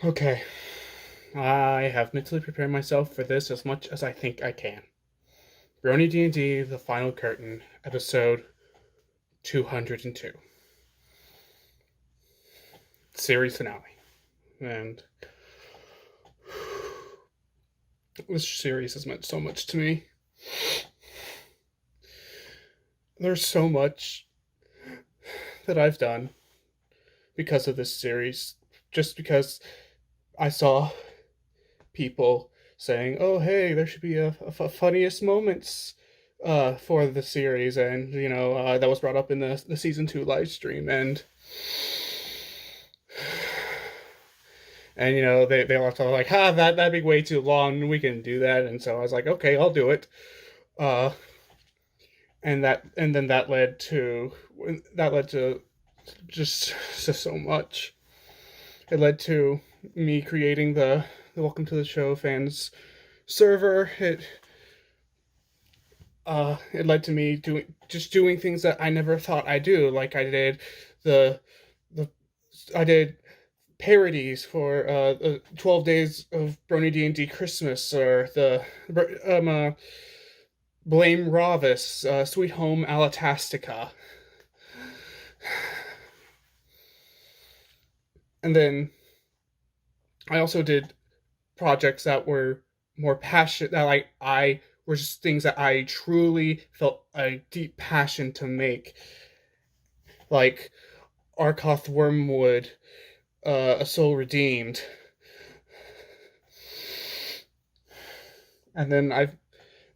Okay, I have mentally prepared myself for this as much as I think I can. Brony D&D, The Final Curtain, episode 202, series finale. And this series has meant so much to me. There's so much that I've done because of this series, just because I saw people saying, "Oh, hey, there should be a funniest moments for the series," and that was brought up in the season 2 live stream, and they all thought like, "Ha, that'd be way too long. We can do that," and so I was like, "Okay, I'll do it," uh, and then that led to just so much. It led to me creating the Welcome to the Show fans server. It led to me doing things that I never thought I'd do. Like the the I did parodies for 12 Days of Brony D&D Christmas, or the Blame Ravis, Sweet Home Alatastica. And then I also did projects that were more passionate, that I were just things that I truly felt a deep passion to make, like Arkoth Wormwood, A Soul Redeemed. And then I've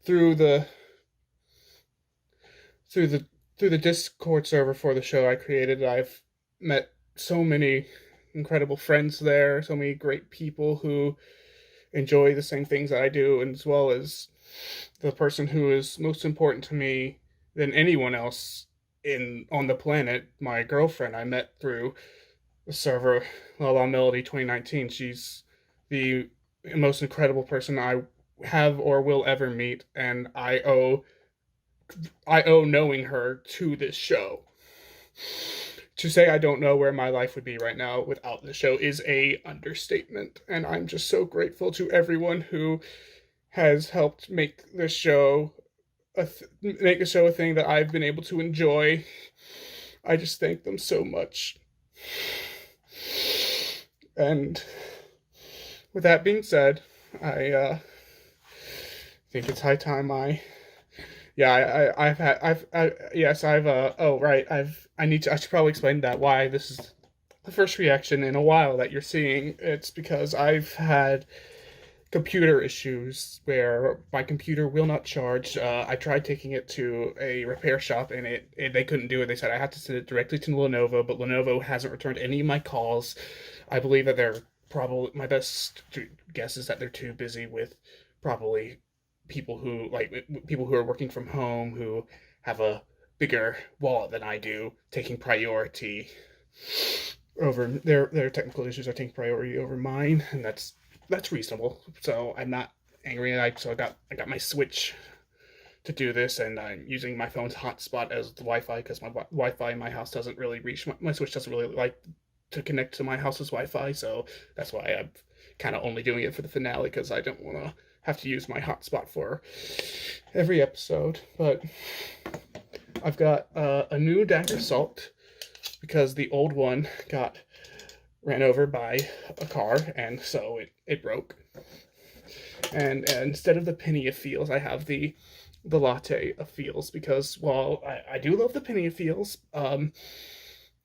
through the through the through the Discord server for the show I created, I've met so many incredible friends there, so many great people who enjoy the same things that I do, and as well as the person who is most important to me than anyone else in on the planet, my girlfriend I met through the server, La La Melody 2019. She's the most incredible person I have or will ever meet, and I owe knowing her to this show. To say I don't know where my life would be right now without the show is a understatement, and I'm just so grateful to everyone who has helped make the show a thing that I've been able to enjoy. I just thank them so much. And with that being said, I think it's high time yes, oh, right, I should probably explain that why this is the first reaction in a while that you're seeing. It's because I've had computer issues where my computer will not charge. I tried taking it to a repair shop, and they couldn't do it. They said I had to send it directly to Lenovo, but Lenovo hasn't returned any of my calls. I believe that they're probably my best guess is that they're too busy with probably people who are working from home, who have a bigger wallet than I do, taking priority over their technical issues are taking priority over mine, and that's reasonable. So I'm not angry. I got my Switch to do this, and I'm using my phone's hotspot as the Wi-Fi, because my Wi-Fi in my house doesn't really reach my Switch doesn't really like to connect to my house's Wi-Fi. So that's why I'm kind of only doing it for the finale, because I don't want to have to use my hotspot for every episode. But I've got a new Dagger Salt because the old one got ran over by a car, and so it broke. And instead of the penny of feels, I have the latte of feels, because while I do love the penny of feels,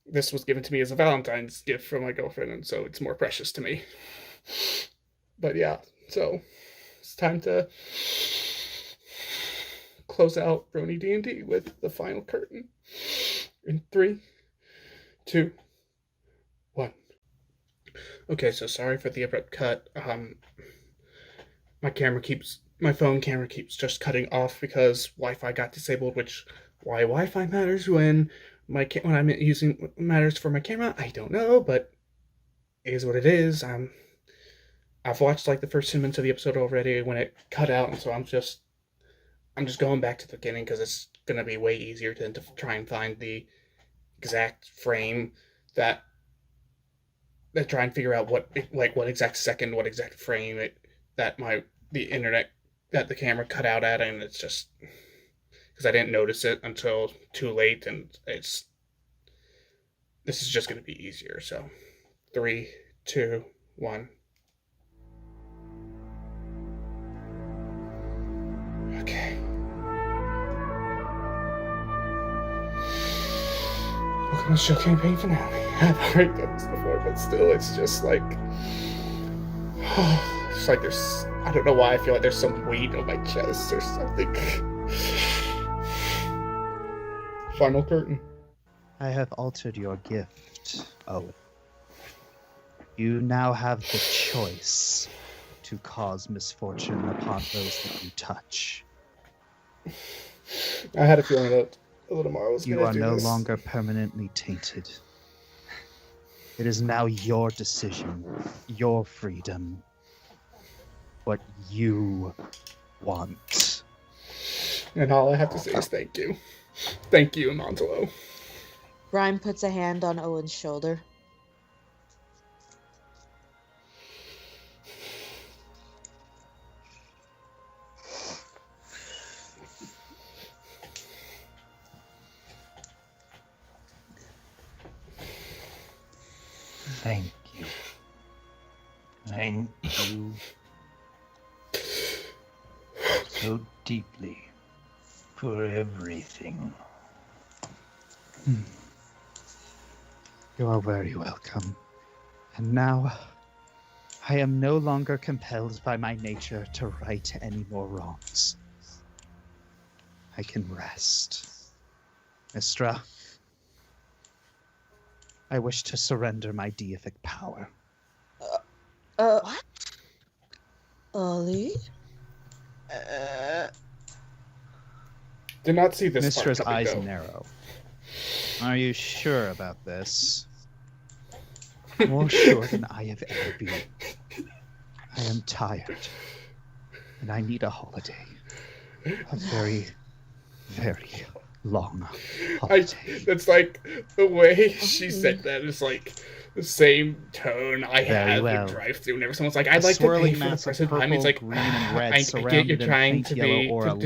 this was given to me as a Valentine's gift from my girlfriend, and so it's more precious to me. But yeah, so it's time to close out Brony D&D with the final curtain in 3, 2, 1. Okay, so sorry for the abrupt cut. My phone camera keeps just cutting off because Wi-Fi got disabled. Which why Wi-Fi matters when I'm using matters for my camera, I don't know, but it is what it is. I've watched like the first 10 minutes of the episode already when it cut out, and so I'm just going back to the beginning because it's gonna be way easier than to try and find the exact frame that try and figure out what exact second, what exact frame the internet that the camera cut out at, and it's just because I didn't notice it until too late, and this is just going to be easier. So, 3, 2, 1. Okay. Welcome to Show Campaign finale. I've already done this before, but still, it's just like, it's like there's, I don't know why I feel like there's some weight on my chest or something. Final curtain. I have altered your gift, Owen. You now have the choice to cause misfortune upon those that you touch. I had a feeling that Littomar was going to do this. You are no longer permanently tainted. It is now your decision, your freedom, what you want. And all I have to say is thank you. Thank you, Montelo. Ryan puts a hand on Owen's shoulder. Thank you. Thank you so deeply for everything. You are very welcome. And now, I am no longer compelled by my nature to right any more wrongs. I can rest. Mistra, I wish to surrender my deific power. What? Ollie? Did not see this. Mistra's eyes narrow. Are you sure about this? More sure than I have ever been. I am tired, and I need a holiday. A very, very long holiday. It's like the way she said that is like the same tone I have in drive-thru. Whenever someone's like, "I'd like to pay for the price of time," it's like, green and red, I get you're trying to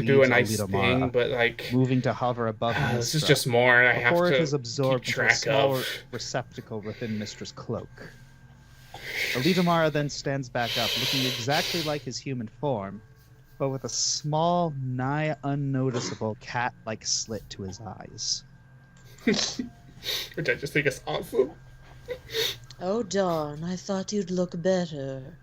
do a nice thing, but like moving to hover above. This is just more. I have to is absorbed keep into a track small of. receptacle within Mistra's cloak. Alidamara then stands back up, looking exactly like his human form, but with a small, nigh unnoticeable cat-like slit to his eyes. Which I just think is awesome. Oh darn, I thought you'd look better.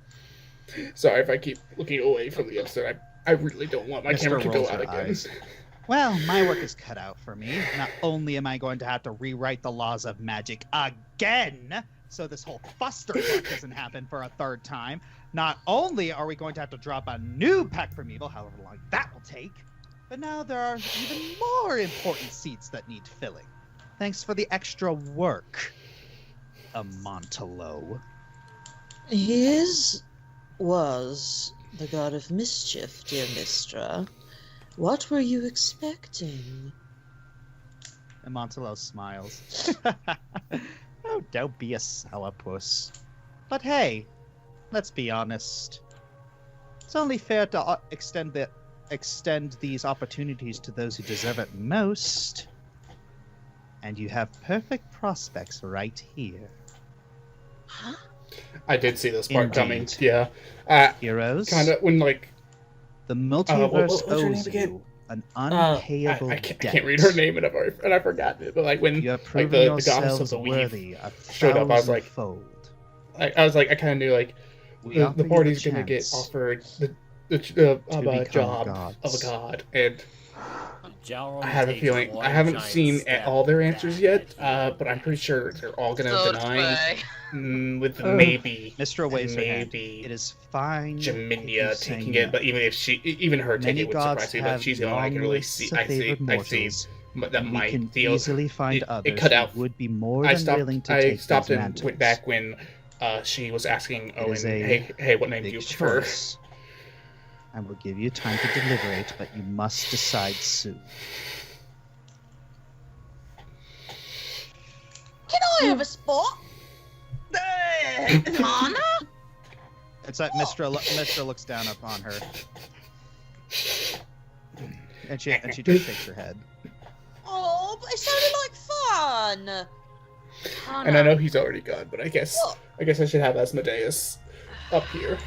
Sorry if I keep looking away from the episode. I really don't want my camera to go out again. Well, my work is cut out for me. Not only am I going to have to rewrite the laws of magic again, so this whole fusterfuck doesn't happen for a third time, not only are we going to have to drop a new pack from evil, however long that will take, but now there are even more important seats that need filling. Thanks for the extra work, Amontelo. Was the god of mischief, dear Mistra. What were you expecting? Amontelo smiles. Oh, don't be a sourpuss. But hey, let's be honest. It's only fair to extend these opportunities to those who deserve it most. And you have perfect prospects right here. Huh? I did see this part coming. Yeah. Heroes? Kind of when like the multiverse what's her name owes again? you an unpayable I debt. can't read her name and I've forgotten it. But like when You are like proving the goddess of yourselves the worthy weave a showed up, I was like, thousandfold. I kind of knew like We offer the you party's the gonna get chance offered the become job gods. of a god, and I I have a feeling I haven't seen all their answers yet, but I'm pretty sure they're all gonna deny with maybe Mistra waves her hand. maybe It is fine. Jaminia if you taking say it, no. but even her Many taking it would gods surprise me. But have she's the only one I can really see. I see mortals, that and we my can deal easily find others it cut out. who would be more I than stopped. willing to I take stopped those and mantles. went back when she was asking Owen, is a "Hey, what name do Big you prefer?" choice. I will give you time to deliberate, but you must decide soon. Can I have a spot? Hana? It's like Mistra looks down upon her. And she just shakes her head. Oh, but it sounded like fun. Hana. And I know he's already gone, but I guess I should have Asmodeus up here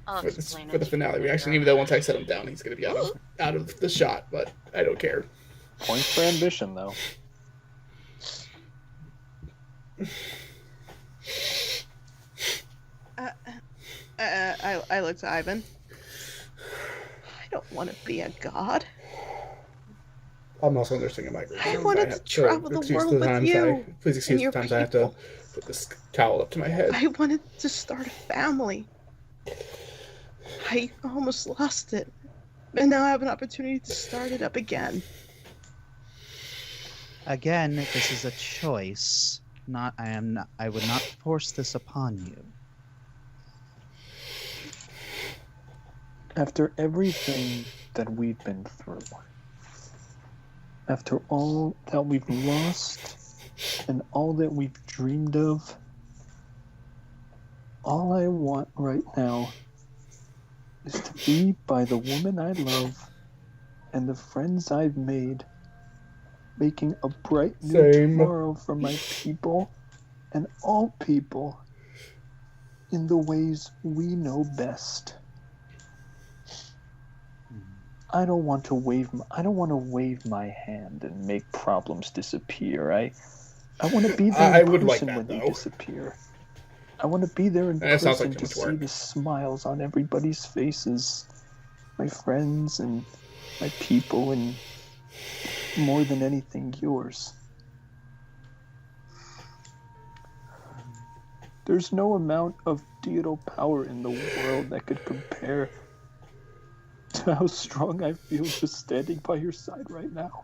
I'll for explain the it to finale you reaction. later. Even though once I set him down, he's gonna be out of the shot, but I don't care. Points for ambition, though. I look to Ivan. I don't want to be a god. I'm also nursing a migraine. I wanted to travel the world with you Please excuse and your the times I have to people. put this towel up to my head. I wanted to start a family. I almost lost it. And now I have an opportunity to start it up again. Again, this is a choice. I would not force this upon you. After everything that we've been through, after all that we've lost, and all that we've dreamed of, all I want right now is to be by the woman I love and the friends I've made, making a bright new Same. tomorrow for my people and all people in the ways we know best. I don't want to wave my hand and make problems disappear. I want to be there I in would like person that, when they though. disappear. I want to be there in That sounds person like to too much see work. the smiles on everybody's faces, my friends and my people, and more than anything, yours. There's no amount of deidal power in the world that could compare to how strong I feel just standing by your side right now.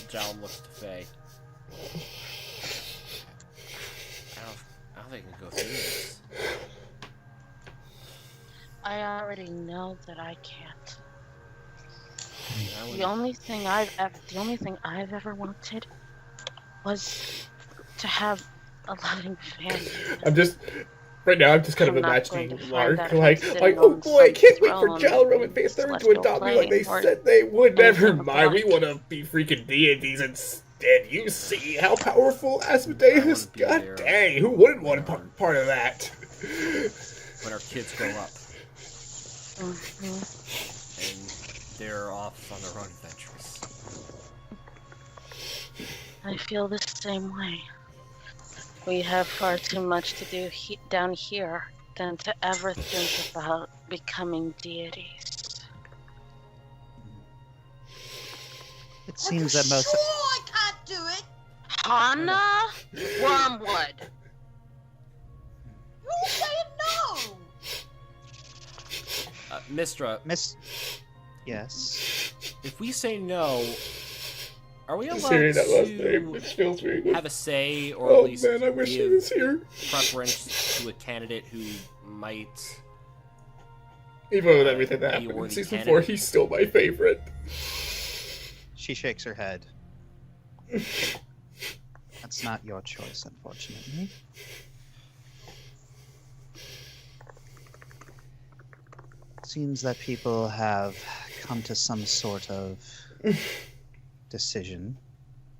John looks to Faye. I don't think I can go through this. I already know that I can't. I The wouldn't- only thing I've ever wanted was to have a loving family. I'm just right now. I'm just kind of I'm not imagining going to find Lark that like, sitting oh on boy, I some can't wait for throne Jalro and in Faith Third to celestial adopt me like they plane or said they would. Never anything mind, we like. want to be freaking deities instead. You see how powerful I Asmodeus? wanna be God there dang, who wouldn't want when part of that? when our kids grow up Mhm. and they're off on their own adventures. I feel the same way. We have far too much to do down here than to ever think about becoming deities. It seems that most. Sure, I can't do it. Hana Wormwood. You're saying no. Mistra, Yes. if we say no, are we allowed Hearing that last name, to it fills me have a with. say or Oh at least man, I wish he give was here. preference to a candidate who might... Even with everything that Be a happened in worthy season candidate. 4, he's still my favorite. She shakes her head. That's not your choice, unfortunately. Seems that people have come to some sort of decision.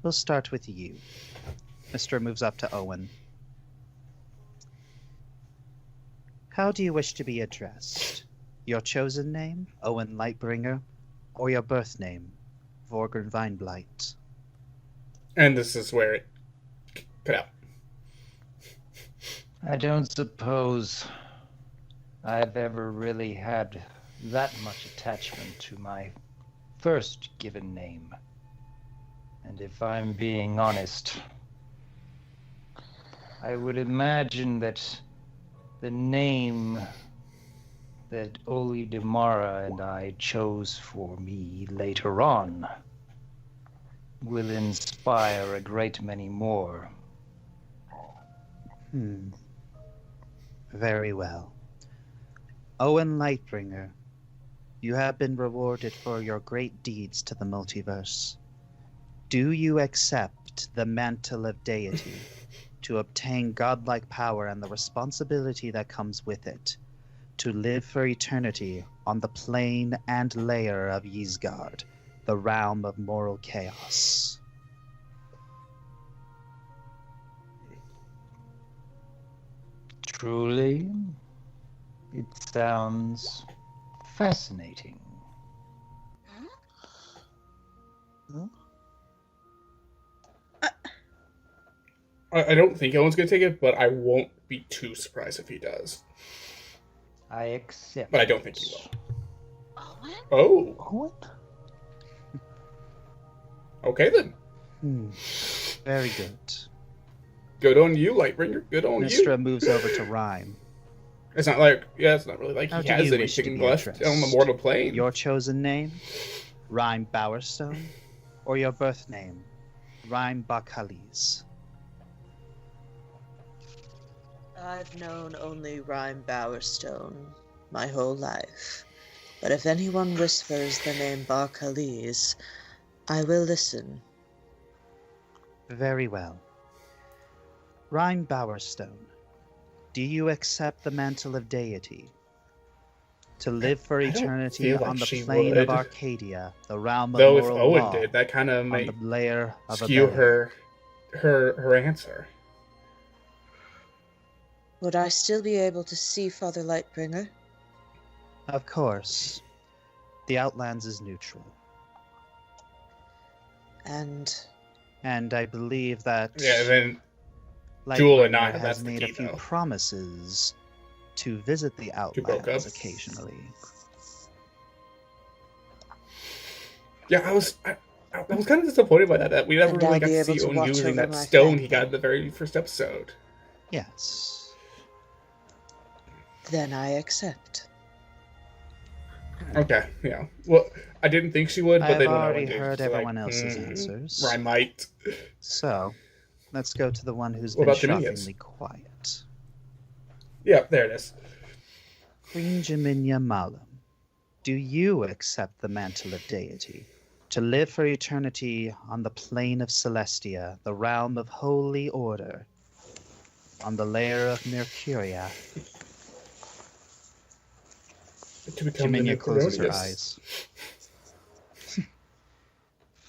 We'll start with you. Mr. moves up to Owen. How do you wish to be addressed? Your chosen name, Owen Lightbringer, or your birth name, Vorgern Vineblight? And this is where it cut out. I don't suppose I've ever really had that much attachment to my first given name. And if I'm being honest, I would imagine that the name that Oli Demara and I chose for me later on will inspire a great many more. Very well. Owen Lightbringer, You have been rewarded for your great deeds to the multiverse. Do you accept the mantle of deity to obtain godlike power and the responsibility that comes with it, to live for eternity on the plane and layer of Ysgard, the realm of moral chaos? Truly, it sounds fascinating. I don't think Owen's gonna take it, but I won't be too surprised if he does. I accept. But I don't think he will. Owen? Oh, Owen? okay then. Very good. Good on you, Lightbringer. Good on Mystra you. moves over to Rhyme. It's not like, it's not really like How he do has you wish to anything be left addressed? on the mortal plane. Your chosen name, Rhyme Bowerstone, or your birth name, Rhyme Bakalis? I've known only Rhyme Bowerstone my whole life, but if anyone whispers the name Barkalis, I will listen. Very well. Rhyme Bowerstone, do you accept the mantle of deity? To live for I don't eternity feel like on the she plane would. of Arcadia, the realm of Though if moral Owen law, did, that kind of on might the layer of skew Abelard. her answer. Would I still be able to see Father Lightbringer? Of course. The Outlands is neutral. And And I believe that Yeah, then Lightbringer Jewel and I, that's has the made a key, few though. promises to visit the Who broke Outlands up? occasionally. Yeah, I was kind of disappointed by that we never And really I'll got be to able see to Owen watch using over that my stone family. he got in the very first episode. Yes. then I accept. Okay, yeah. Well, I didn't think she would, but I've then when already Owen did, heard she's everyone like, else's answers. I might. So, let's go to the one who's What been about Dominions? shockingly quiet. Yeah, there it is. Queen Jaminia Malum, do you accept the mantle of deity? To live for eternity on the plane of Celestia, the realm of holy order, on the layer of Mercuria? To become the Jaminia closes her Necronius. eyes.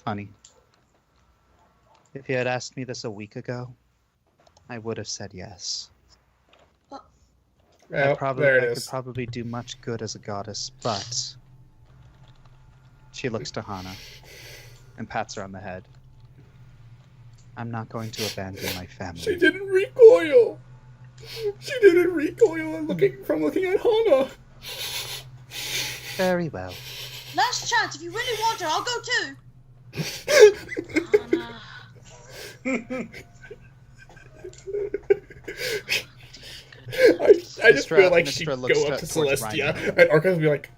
Funny. If you had asked me this a week ago, I would have said yes. Well, I could there it is. probably do much good as a goddess, but she looks to Hana and pats her on the head. I'm not going to abandon my She family. didn't recoil. She didn't recoil from looking at Hana. Very well. Last chance. If you really want her, I'll go too. I just feel like she'd Mistra looks go up to towards Celestia, Ryan. and Arcus would be like,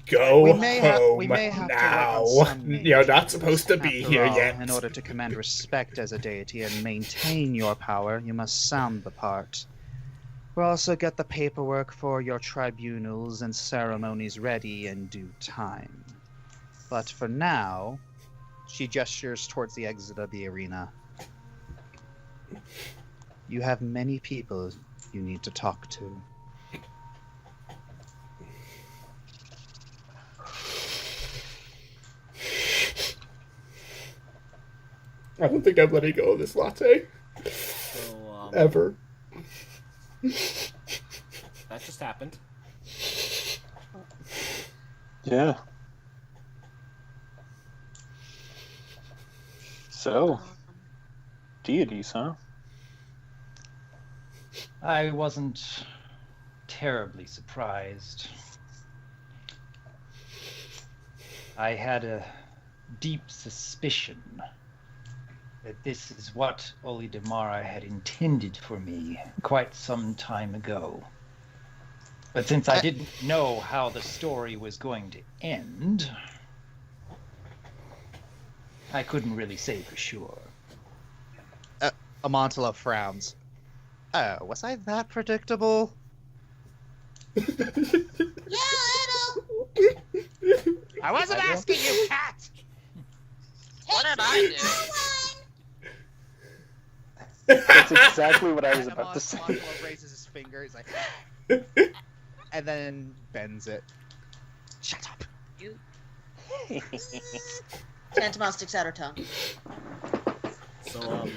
"Go We home may have to work now. on some You're not mages. supposed to be After here all, yet." In order to command respect as a deity and maintain your power, you must sound the part. We'll also get the paperwork for your tribunals and ceremonies ready in due time. But for now, she gestures towards the exit of the arena. You have many people you need to talk to. I don't think I'm letting go of this latte So, ever. that just happened. Yeah. So, deities, huh? I wasn't terribly surprised. I had a deep suspicion that this is what Oli Damara had intended for me quite some time ago. But since I didn't know how the story was going to end, I couldn't really say for sure. Amantala frowns. Oh, was I that predictable? Yeah, little. I wasn't asking you, cat! What did I do? That's exactly what I was And about to say. Amontolo raises his finger, he's like, and then bends it. Shut up. You. Tantamon sticks out her tongue. So,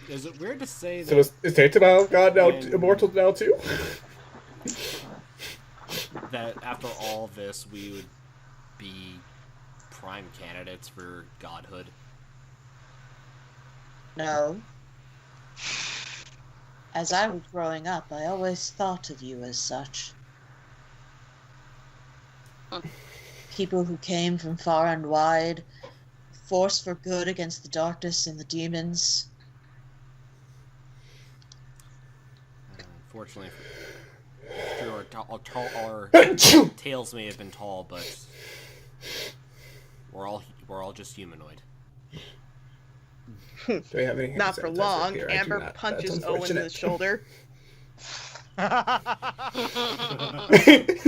is it weird to say that... So is Tantamon God now immortal now too? that after all this, we would be prime candidates for godhood? No. As I was growing up, I always thought of you as such. People who came from far and wide, force for good against the darkness and the demons. Unfortunately, our tails may have been tall, but we're all just humanoid. Do we have any Not for hand long. sanitizer here? I do Amber not. punches That's Owen in the unfortunate. shoulder.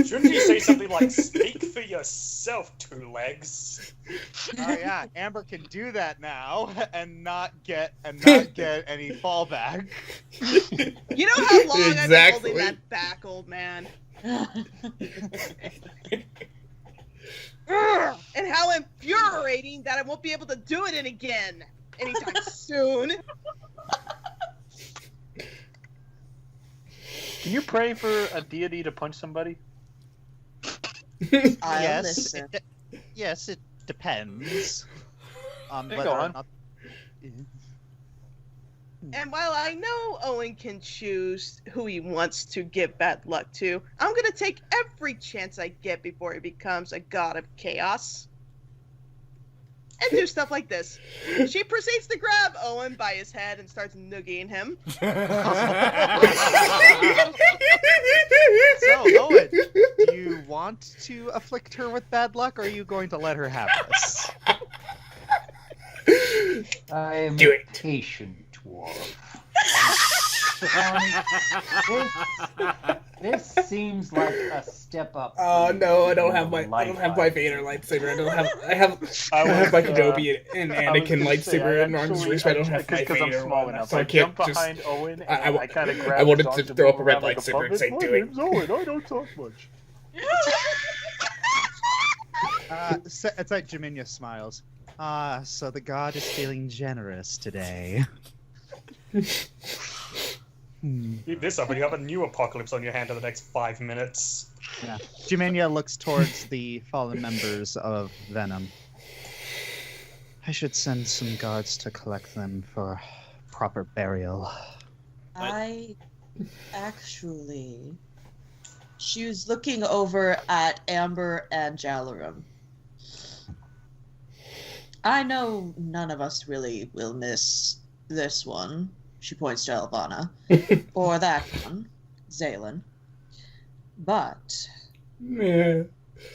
Shouldn't you say something like, speak for yourself, two legs? Oh yeah, Amber can do that now and not get any fallback. You know how long I've been Exactly. holding that back, old man? And how infuriating that I won't be able to do it again anytime soon. Can you pray for a deity to punch somebody? I'll listen. Yes, it depends on Go whether or on. not. And while I know Owen can choose who he wants to give bad luck to, I'm gonna take every chance I get before he becomes a god of chaos. And do stuff like this. She proceeds to grab Owen by his head and starts noogieing him. So, Owen, do you want to afflict her with bad luck, or are you going to let her have this? I am Do a it. patient dwarf. This seems like a step up. Oh for no, I don't you have in my life. Vader lightsaber. I have my Kenobi and Anakin lightsaber and arms reach, but I don't have my because I'm Vader small one, enough. so I I can't jump just. behind Owen and I I kind of grab I wanted his to arms and throw move up a red around like lightsaber puppet. and say, My "Do it." name's Owen. I don't talk much. It's like Jaminia smiles. So the god is feeling generous today. Keep this up, and you have a new apocalypse on your hand in the next 5 minutes. Yeah. Jaminia looks towards the fallen members of Venom. I should send some guards to collect them for proper burial. I actually. She was looking over at Amber and Jalarum. I know none of us really will miss this one. She points to Elvana. Or that one, Zaylin. But Yeah.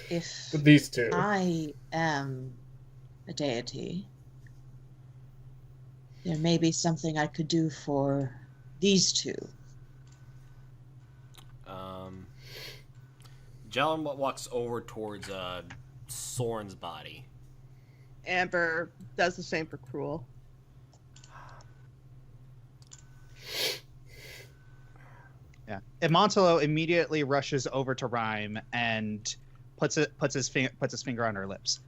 if But these two. I am a deity, there may be something I could do for these two. Jalen walks over towards Soren's body. Amber does the same for Cruel. Yeah. Amontolo immediately rushes over to Rhyme and puts his finger on her lips.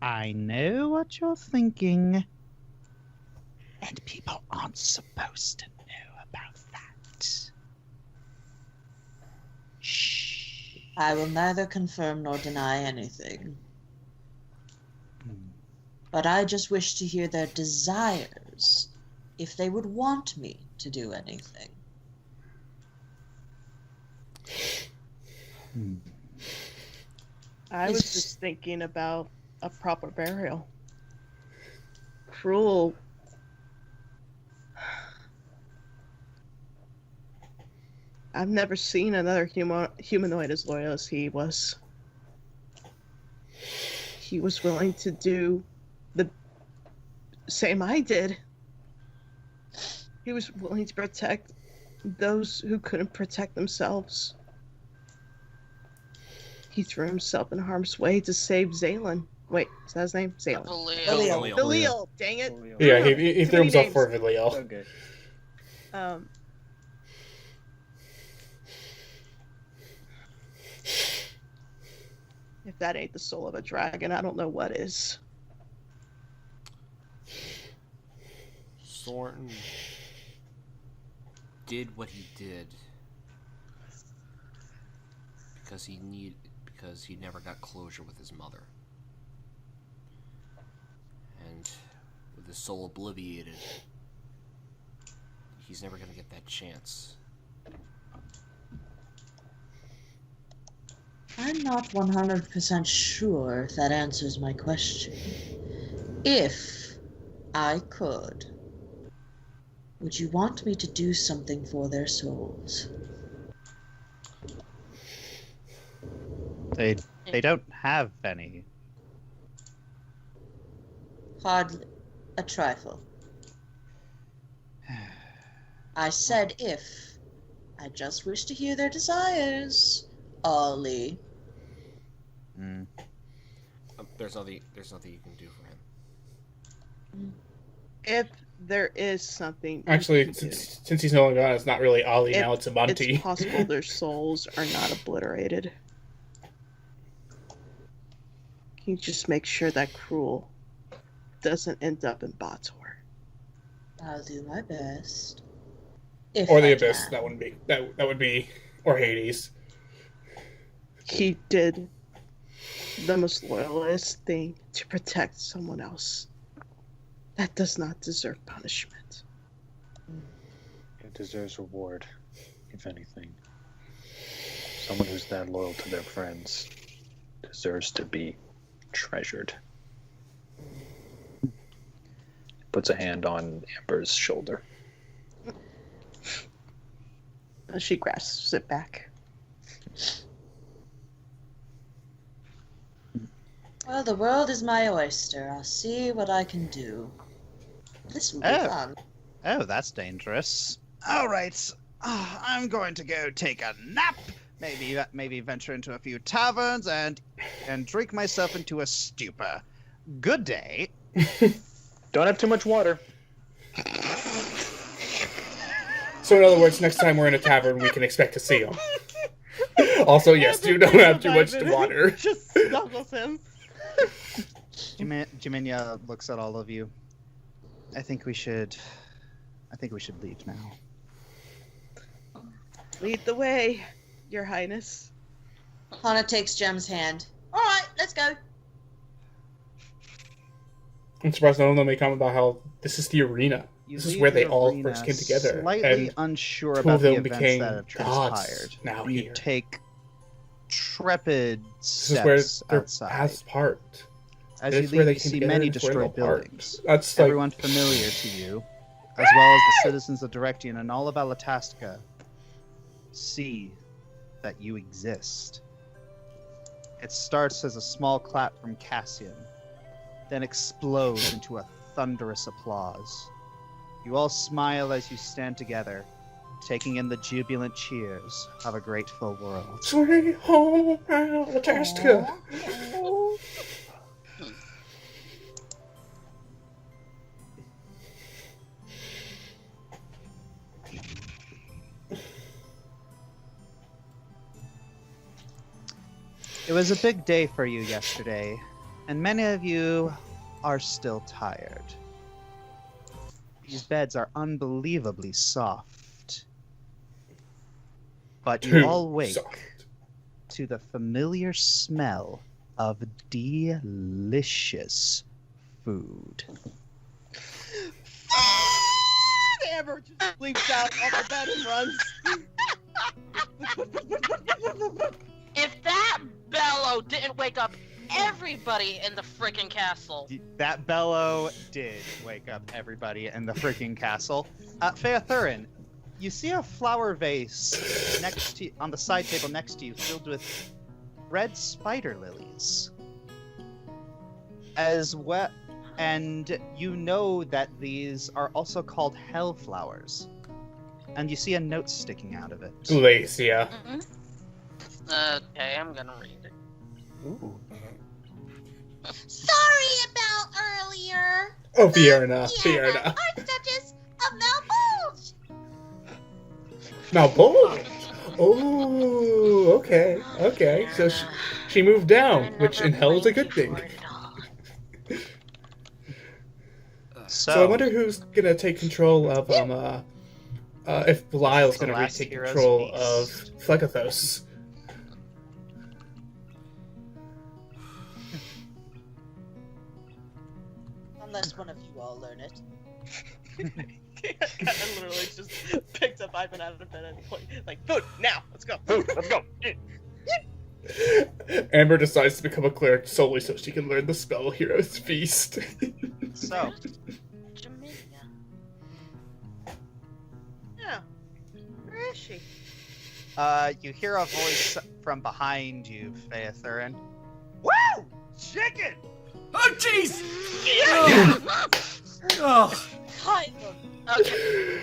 I know what you're thinking. And people aren't supposed to know about that. Shh. I will neither confirm nor deny anything. But I just wish to hear their desires, if they would want me to do anything. I was It's- just thinking about a proper burial. Cruel. I've never seen another humanoid as loyal as he was. He was willing to do the same I did. He was willing to protect those who couldn't protect themselves. He threw himself in harm's way to save Zaylan. Wait, is that his name? Zaylan. Valil. Valil, dang it. Yeah, he Too threw many himself names. for Valil. Okay. If that ain't the soul of a dragon, I don't know what is. Thornton did what he did because he never got closure with his mother. And with his soul obliviated, he's never gonna get that chance. I'm not 100% sure if that answers my question. If I could, would you want me to do something for their souls? They don't have any. Hardly a trifle. I said if. I just wish to hear their desires, Ollie. There's nothing you can do for him. If there is something. Actually, since he's no longer gone, it's not really Ollie now, it's Amonte. It's possible their souls are not obliterated. Can you just make sure that Cruel doesn't end up in Bator? I'll do my best. If Or the I Abyss, can. that would be, or Hades. He did the most loyalist thing to protect someone else. That does not deserve punishment. It deserves reward, if anything. Someone who's that loyal to their friends deserves to be treasured. Puts a hand on Amber's shoulder. She grasps it back. Well, the world is my oyster. I'll see what I can do. This will be fun. Oh, that's dangerous. All right, I'm going to go take a nap. Maybe venture into a few taverns and drink myself into a stupor. Good day. Don't have too much water. So in other words, next time we're in a tavern, we can expect to see him. Also, yes, you don't have too much water. Just snuggles him. Jiminya looks at all of you. I think we should leave now. Lead the way, Your Highness. Hana takes Jem's hand. All right, let's go. I'm surprised none of them may comment about how this is the arena. This is where they all first came together. Slightly And unsure two about of the them events became that have gods transpired. now And you here. take trepid This is where steps their outside. paths part. As This you is where leave, they you came see together many and this is where destroyed they'll part. buildings. That's like Everyone familiar to you, as well as the citizens of Direction and all of Alatastica, see that you exist. It starts as a small clap from Cassian, then explodes into a thunderous applause. You all smile as you stand together, taking in the jubilant cheers of a grateful world. Sweet home Alatastica. It was a big day for you yesterday, and many of you are still tired. These beds are unbelievably soft. But you Too all wake soft. to the familiar smell of delicious food. Amber just leaps out off the bed and runs. If that bellow didn't wake up everybody in the freaking castle. That bellow did wake up everybody in the freaking castle. Faethurin, you see a flower vase next to on the side table next to you, filled with red spider lilies. As well, and you know that these are also called hell flowers. And you see a note sticking out of it. Glacia. Okay, I'm gonna read it. Ooh. Sorry about earlier. Oh, Fiona. Fiona. Art such a malbulge. Malbulge? Oh, okay. Okay. So she moved down, which in hell is a good thing. So I wonder who's gonna take control of if Belial's The gonna last retake hero's control of feast. Phlegethos. Unless one of you all learn it. I literally just picked up Ivan out of bed and like, food, now, let's go. Food, let's go. Amber decides to become a cleric solely so she can learn the spell Hero's Feast. So, Yeah. Where is she? you hear a voice from behind you, Phaethurin. Woo! Chicken! Oh, jeez! Yeah! Oh. Kind of. Okay.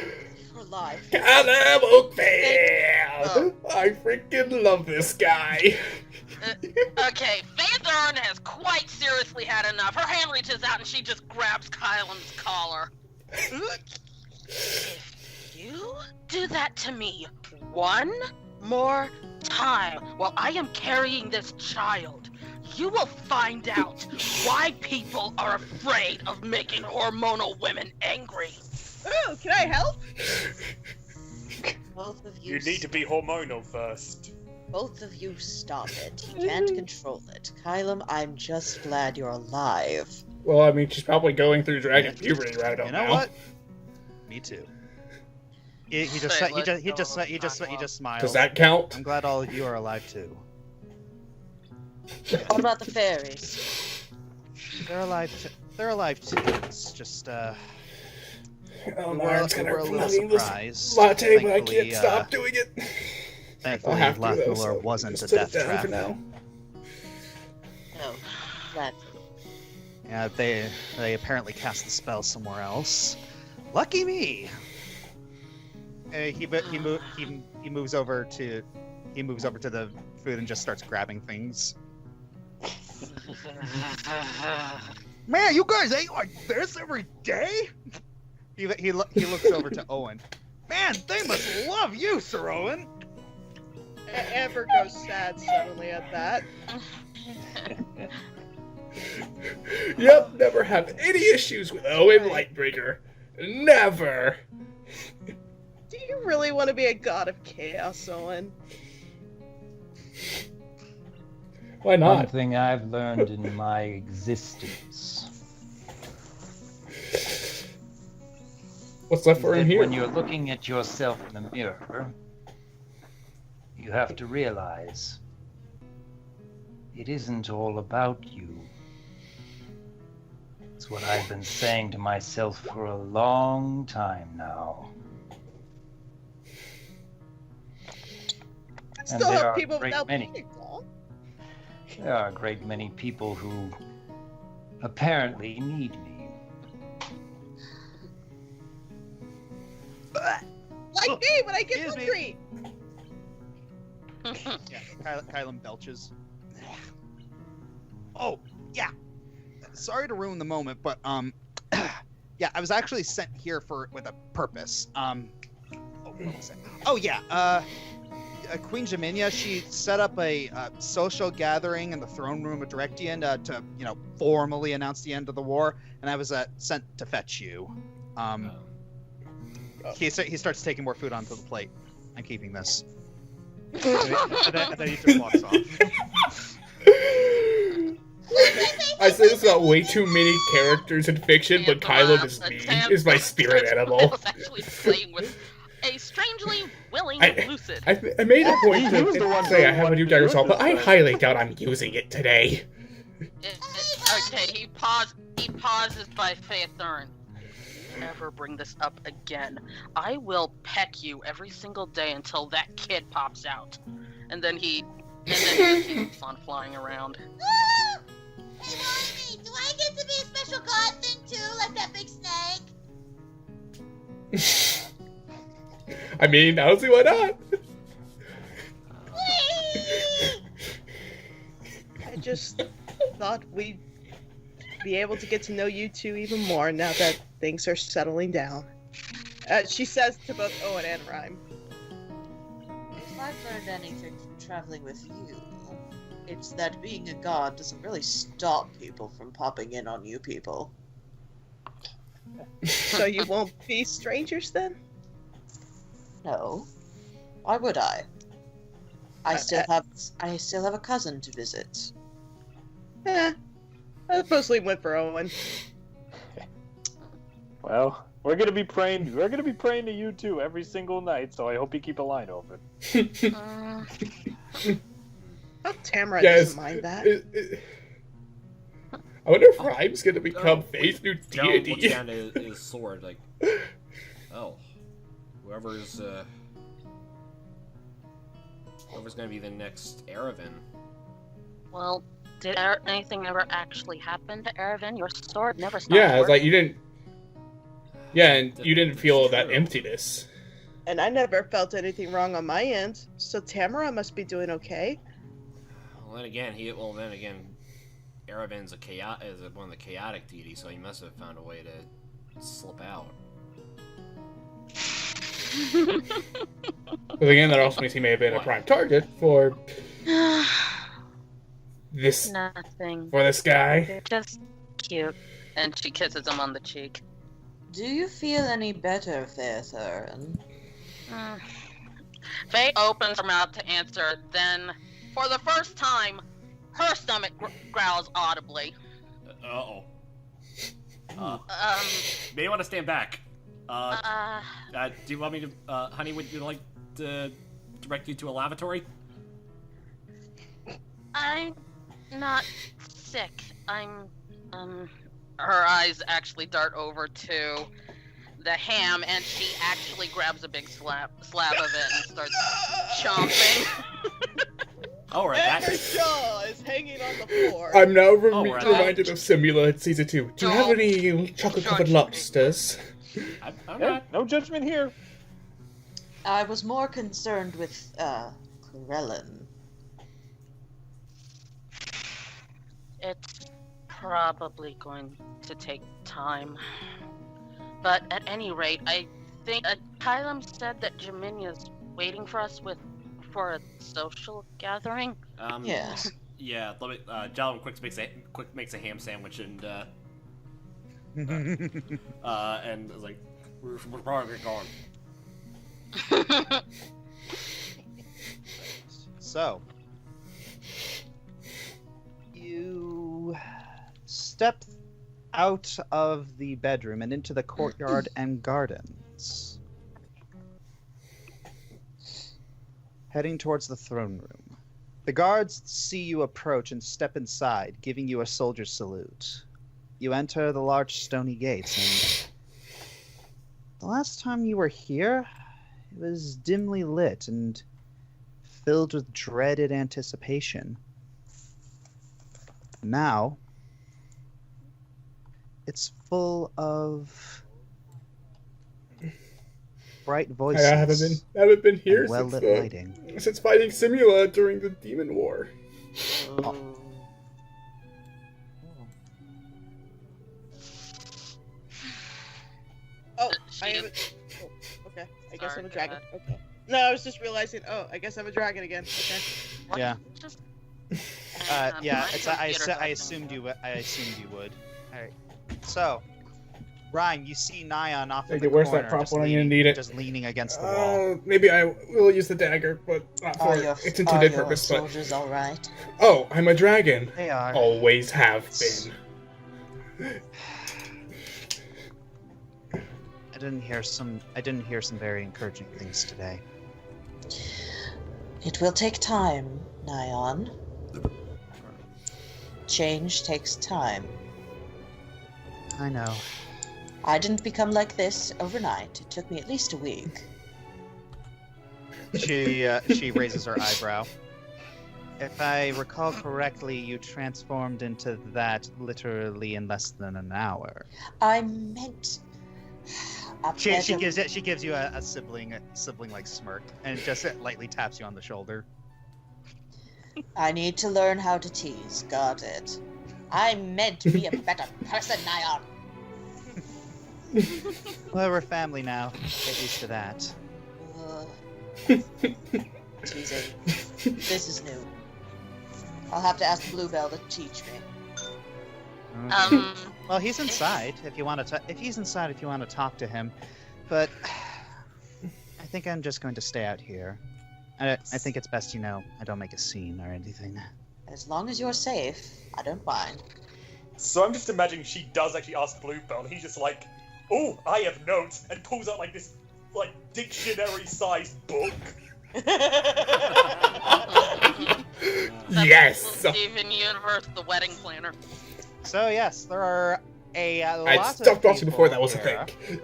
For life. Caleb Oakvale! I freaking love this guy. Okay, Phaethurin has quite seriously had enough. Her hand reaches out and she just grabs Kylan's collar. If you do that to me one more time while I am carrying this child, you will find out why people are afraid of making hormonal women angry. Oh, can I help? Both of you. You need to be hormonal first. Both of you stop it. He can't control it. Kylam, I'm just glad you're alive. Well, I mean, she's probably going through dragon puberty right You know now. what? Me too. He just smiles. Does that count? I'm glad all of you are alive too. What about the fairies? They're alive. They're alive too. It's just Oh, we're a little surprised. Latte, but I Thankfully, can't stop doing it. I'll Thankfully, have to, though, Lathnor so wasn't a just put death it down trap. for now. No. That. Yeah, they apparently cast the spell somewhere else. Lucky me. He moves over to the food and just starts grabbing things. Man, you guys ain't like this every day. He looks over to Owen. Man, they must love you, Sir Owen. Amber goes sad suddenly at that. Yep, never have any issues with Owen Lightbreaker. Never. Do you really want to be a god of chaos, Owen? Why One not? thing I've learned in my existence What's left is for him that here? when you're looking at yourself in the mirror, you have to realize it isn't all about you. It's what I've been saying to myself for a long time now. Still there have are people great without many. people. There are a great many people who apparently need me. Like me when I get Excuse me. hungry. Yeah, Kylan belches. Oh, yeah. Sorry to ruin the moment, but yeah, I was actually sent here with a purpose. Oh, what was it? Oh yeah, Queen Jaminia, she set up a social gathering in the throne room of Directian to, formally announce the end of the war, and I was sent to fetch you. He starts taking more food onto the plate. I'm keeping this. and then he just walks off. I say this about way too many characters in fiction, but Kylo is me. Is my spirit animal. I was actually playing with a strangely willing lucid. I made a point He was the one to say I who have a wanted new to dagger do saw, it but this I time. highly doubt I'm using it today. Okay, he pauses by Phaethurin. Ever bring this up again, I will peck you every single day until that kid pops out. And then he keeps on flying around. Ah! Hey, Mommy, do I get to be a special god thing too, like that big snake? I mean, I don't see why not. Whee! just thought we'd be able to get to know you two even more now that things are settling down. She says to both Owen and Rhyme. If I've learned anything from traveling with you, it's that being a god doesn't really stop people from popping in on you people. So you won't be strangers then? No. Why would I? I still have a cousin to visit. I mostly went for Owen. Well, we're gonna be praying to you too every single night, so I hope you keep a line open. Oh, Tamara doesn't mind that. I wonder if Rhyme's gonna become Faith's new John looks deity. down at his sword like, oh, whoever's gonna be the next Aravan. Well, did anything ever actually happen to Aravan? Your sword never stopped Yeah, it's like working. you didn't. Yeah, and you didn't feel that emptiness. And I never felt anything wrong on my end, so Tamara must be doing okay. Well, then again, Aravan's is one of the chaotic deities, so he must have found a way to slip out. But again, that also means he may have been a prime target for this Nothing. for this guy. They're just cute. And she kisses him on the cheek. Do you feel any better, Fairthurn? Faye opens her mouth to answer, then, for the first time, her stomach growls audibly. Uh-oh. May want to stand back. Do you want me to, honey, would you like to direct you to a lavatory? I'm not sick. I'm, Her eyes actually dart over to the ham, and she actually grabs a big slab of it and starts chomping. Oh, right. And her jaw is hanging on the floor. I'm now right. reminded of Simula in season 2. Do you have any chocolate-covered lobsters? I'm Yeah, not. no judgment here. I was more concerned with, Corellin. it's probably going to take time. But at any rate, I think Kylam said that Jaminya's waiting for us for a social gathering. Yes. Yeah, let me, Jalum quick makes a ham sandwich and is like, we're probably going. So, you step out of the bedroom and into the courtyard and gardens, heading towards the throne room. The guards see you approach and step inside, giving you a soldier's salute. You enter the large stony gates, and the last time you were here, it was dimly lit and filled with dreaded anticipation. Now, it's full of bright voices. I haven't been here and well-lit since, lighting. since fighting Simula during the Demon War. Oh, She- I am. Oh, okay. I guess Sorry, I'm a go dragon. ahead. Okay. No, I was just realizing. Oh, I guess I'm a dragon again. Okay. What? Yeah. Just, Yeah, my it's, computer I doesn't assumed you. know. I assumed you would. All right. So, Rhyme, you see Nyan off in Thank the you. Where's corner, that prop just when I'm gonna leaning, need it? just leaning against the wall. Maybe I will use the dagger, but not for its intended purpose. But soldiers all right? oh, I'm a dragon. They are. Always have been. I didn't hear some very encouraging things today. It will take time, Nyan. Change takes time. I know. I didn't become like this overnight. It took me at least a week. She raises her eyebrow. If I recall correctly, you transformed into that literally in less than an hour. I meant... She gives you a sibling like smirk and just lightly taps you on the shoulder. I need to learn how to tease. Got it. I'm meant to be a better person, Nyan. Well, we're family now. Get used to that. Teasing. This is new. I'll have to ask Bluebell to teach me. Well, he's inside. If you want to, if he's inside, if you want to talk to him, but I think I'm just going to stay out here. I think it's best, I don't make a scene or anything. As long as you're safe, I don't mind. So I'm just imagining she does actually ask Bluebell, and he's just like, "Oh, I have notes," and pulls out like this, like dictionary-sized book. Yes. Steven Universe, the wedding planner. So yes, there are a lot I of stopped watching people before that was a here. thing.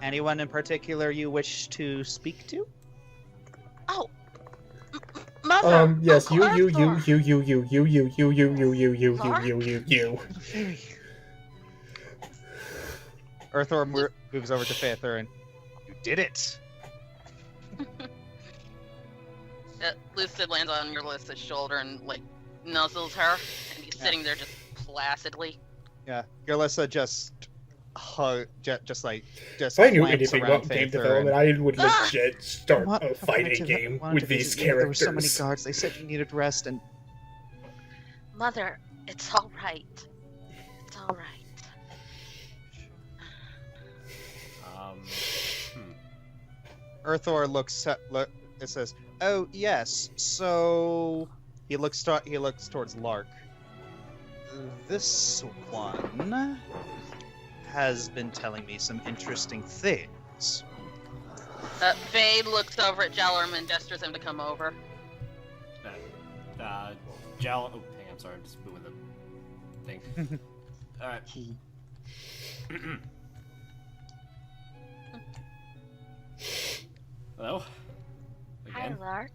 Anyone in particular you wish to speak to? Oh, Mother. Yes, Uncle you. Earthor moves over to Faether and you did it. Lucid lands on your Lissa's shoulder and nuzzles her, and he's sitting there just placidly. Yeah, Yolissa just If I knew clamps anything around about game Faether development, I would legit start a fighting game wanted with to these visit you, but characters. There were so many guards. They said you needed rest, and Mother, it's all right. It's all right. Earthor it says, "Oh yes." So he looks towards Lark. This one has been telling me some interesting things. Vade looks over at Jalorm and gestures him to come over. Oh, hang on, I'm sorry, I'm just moving the thing. Alright. Hello? Again? Hi, Lark.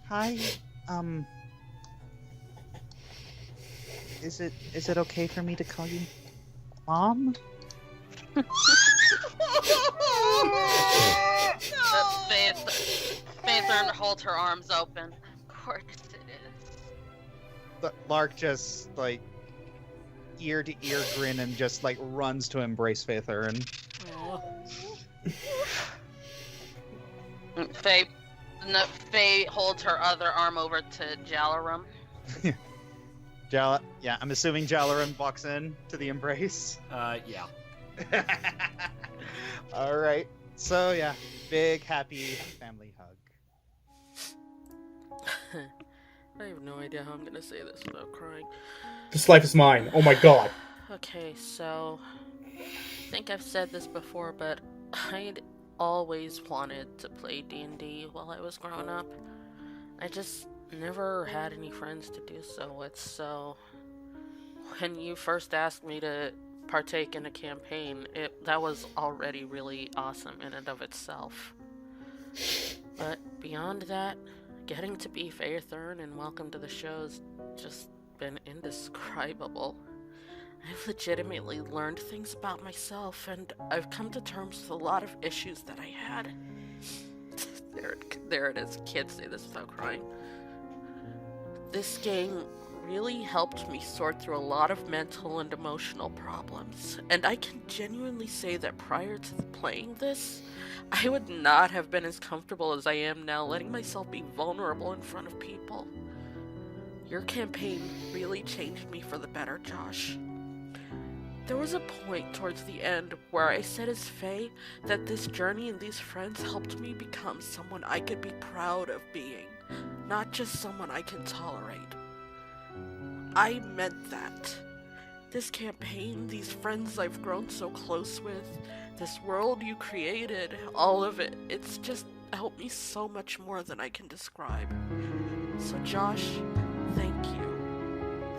Hi. Is it okay for me to call you Mom? Faethern holds her arms open. Of course it is. Lark just ear to ear grin and just runs to embrace Faether and Faye holds her other arm over to Jalorm. Yeah, I'm assuming Jalarin walks in to the embrace. Yeah. All right. So yeah, big happy family hug. I have no idea how I'm gonna say this without crying. This life is mine. Oh my god. Okay, so I think I've said this before, but I'd always wanted to play D&D while I was growing up. I just never had any friends to do so with, so when you first asked me to partake in a campaign, that was already really awesome in and of itself. But beyond that, getting to be Faethern and welcome to the show's just been indescribable. I've legitimately learned things about myself, and I've come to terms with a lot of issues that I had. There it is. Can't say this without crying. This game really helped me sort through a lot of mental and emotional problems, and I can genuinely say that prior to playing this, I would not have been as comfortable as I am now letting myself be vulnerable in front of people. Your campaign really changed me for the better, Josh. There was a point towards the end where I said as Faye that this journey and these friends helped me become someone I could be proud of being, not just someone I can tolerate. I meant that. This campaign, these friends I've grown so close with, this world you created, all of it, it's just helped me so much more than I can describe. So Josh, thank you.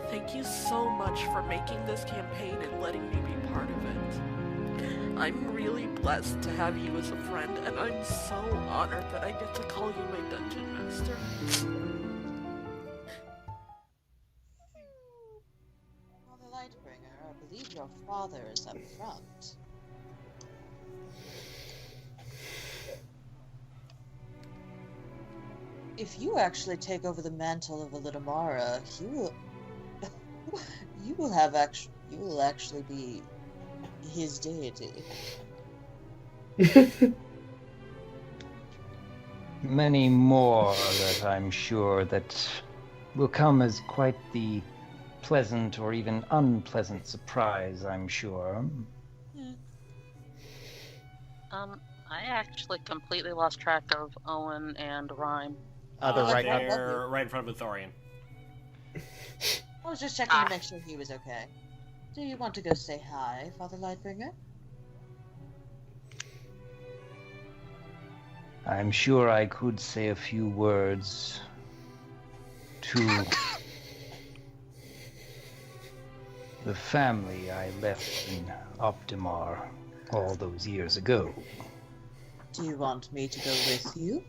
Thank you so much for making this campaign and letting me be part of it. I'm really blessed to have you as a friend, and I'm so honored that I get to call you my dungeon master. Father Lightbringer, I believe your father is up front. if you actually take over the mantle of Olidamara, you will actually be his deity. Many more that I'm sure that will come as quite the pleasant or even unpleasant surprise, I'm sure. I actually completely lost track of Owen and Rhyme. They're right up. They're right in front of Thorian. I was just checking to make sure he was okay. Do you want to go say hi, Father Lightbringer? I'm sure I could say a few words to the family I left in Optimar all those years ago. Do you want me to go with you?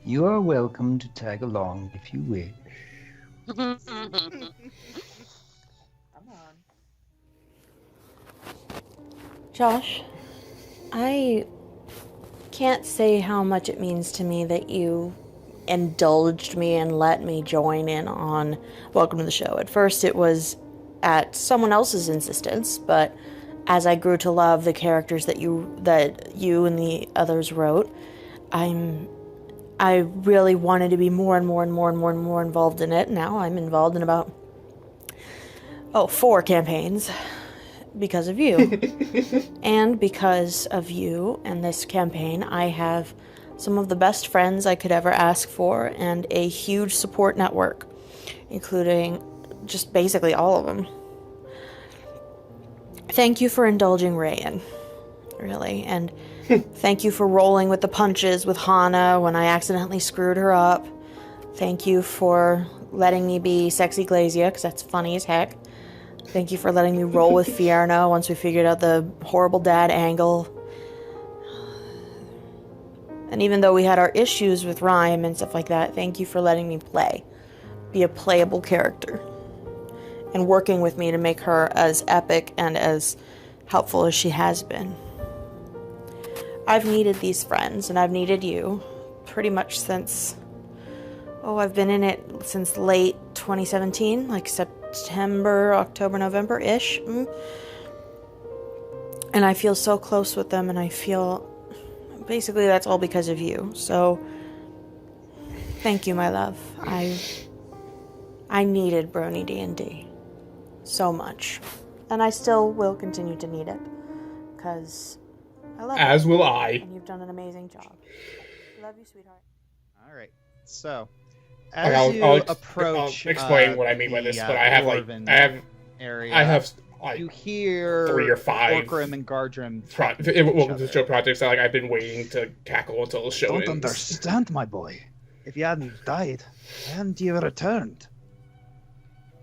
You are welcome to tag along if you wish. Come on. Josh, I can't say how much it means to me that you indulged me and let me join in on Welcome to the Show. At first it was at someone else's insistence, but as I grew to love the characters that you and the others wrote, I really wanted to be more and more involved in it. Now I'm involved in about 4 campaigns because of you. And because of you and this campaign, I have some of the best friends I could ever ask for and a huge support network, including just basically all of them. Thank you for indulging Rayan, really, and thank you for rolling with the punches with Hana when I accidentally screwed her up. Thank you for letting me be Sexy Glazia, because that's funny as heck. Thank you for letting me roll with Fierno once we figured out the horrible dad angle. And even though we had our issues with Rhyme and stuff like that, thank you for letting me be a playable character, and working with me to make her as epic and as helpful as she has been. I've needed these friends, and I've needed you pretty much since, I've been in it since late 2017, like September, October, November-ish. And I feel so close with them, and I feel basically that's all because of you. So thank you, my love. I needed Brony D&D so much, and I still will continue to need it because I love you. As will I. And you've done an amazing job. Love you, sweetheart. All right. So, I'll approach, explain what I mean by this, but I have area. Like you hear 3 or 5 Orkrim and Gardrim. Welcome to the Show projects that I've been waiting to tackle until the show ends. Don't understand, my boy. If you hadn't died, why hadn't you returned?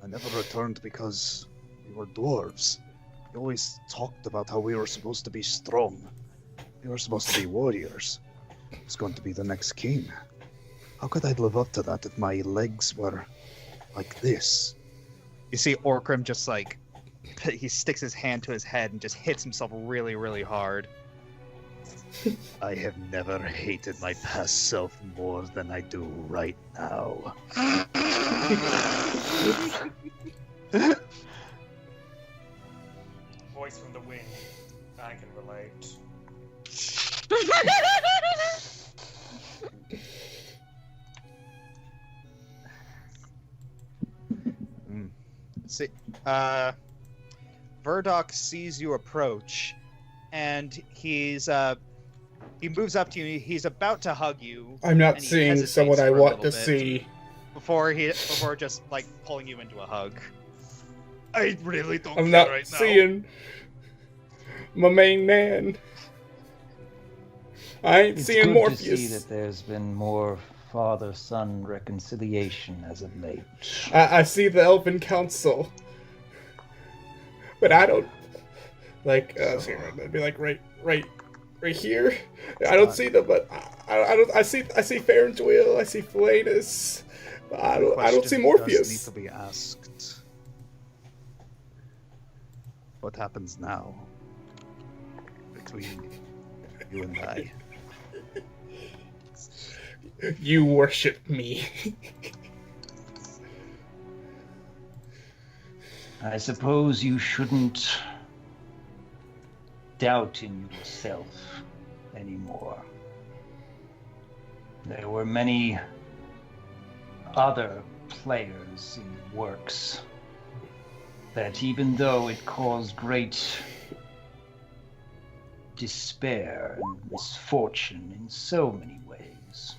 I never returned because we were dwarves. You always talked about how we were supposed to be strong. We were supposed to be warriors. I was going to be the next king. How could I live up to that if my legs were like this? You see Orkrim just he sticks his hand to his head and just hits himself really, really hard. I have never hated my past self more than I do right now. Voice from the wind. I can relate. See, Verdok sees you approach, and he moves up to you. He's about to hug you. I'm not seeing someone I want to see. Before just pulling you into a hug. I really don't. I'm not seeing my main man. I ain't seeing Morpheus. It's good to see that there's been more father-son reconciliation as of late. I see the Elven Council, but I don't it'd be right here. I don't see them, but I see Farentwill, I see Felanus. I don't see Morpheus. Need to be asked. What happens now between you and I? You worship me. I suppose you shouldn't doubt in yourself anymore. There were many other players in the works that, even though it caused great despair and misfortune in so many ways,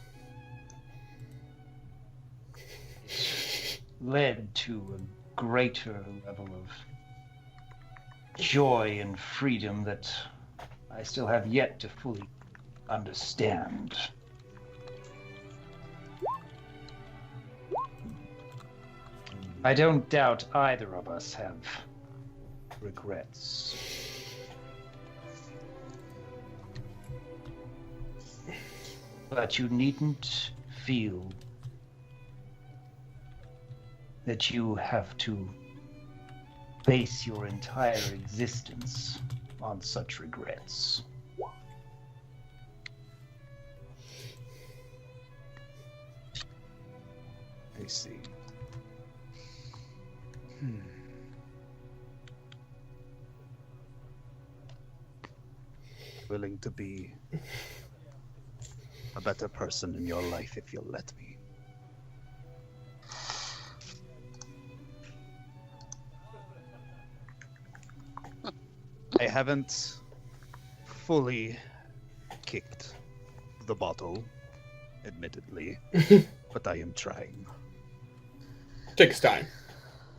it led to a greater level of joy and freedom that I still have yet to fully understand. I don't doubt either of us have regrets. But you needn't feel that you have to base your entire existence on such regrets. I see. Willing to be a better person in your life if you'll let me. I haven't fully kicked the bottle, admittedly, but I am trying. Takes time.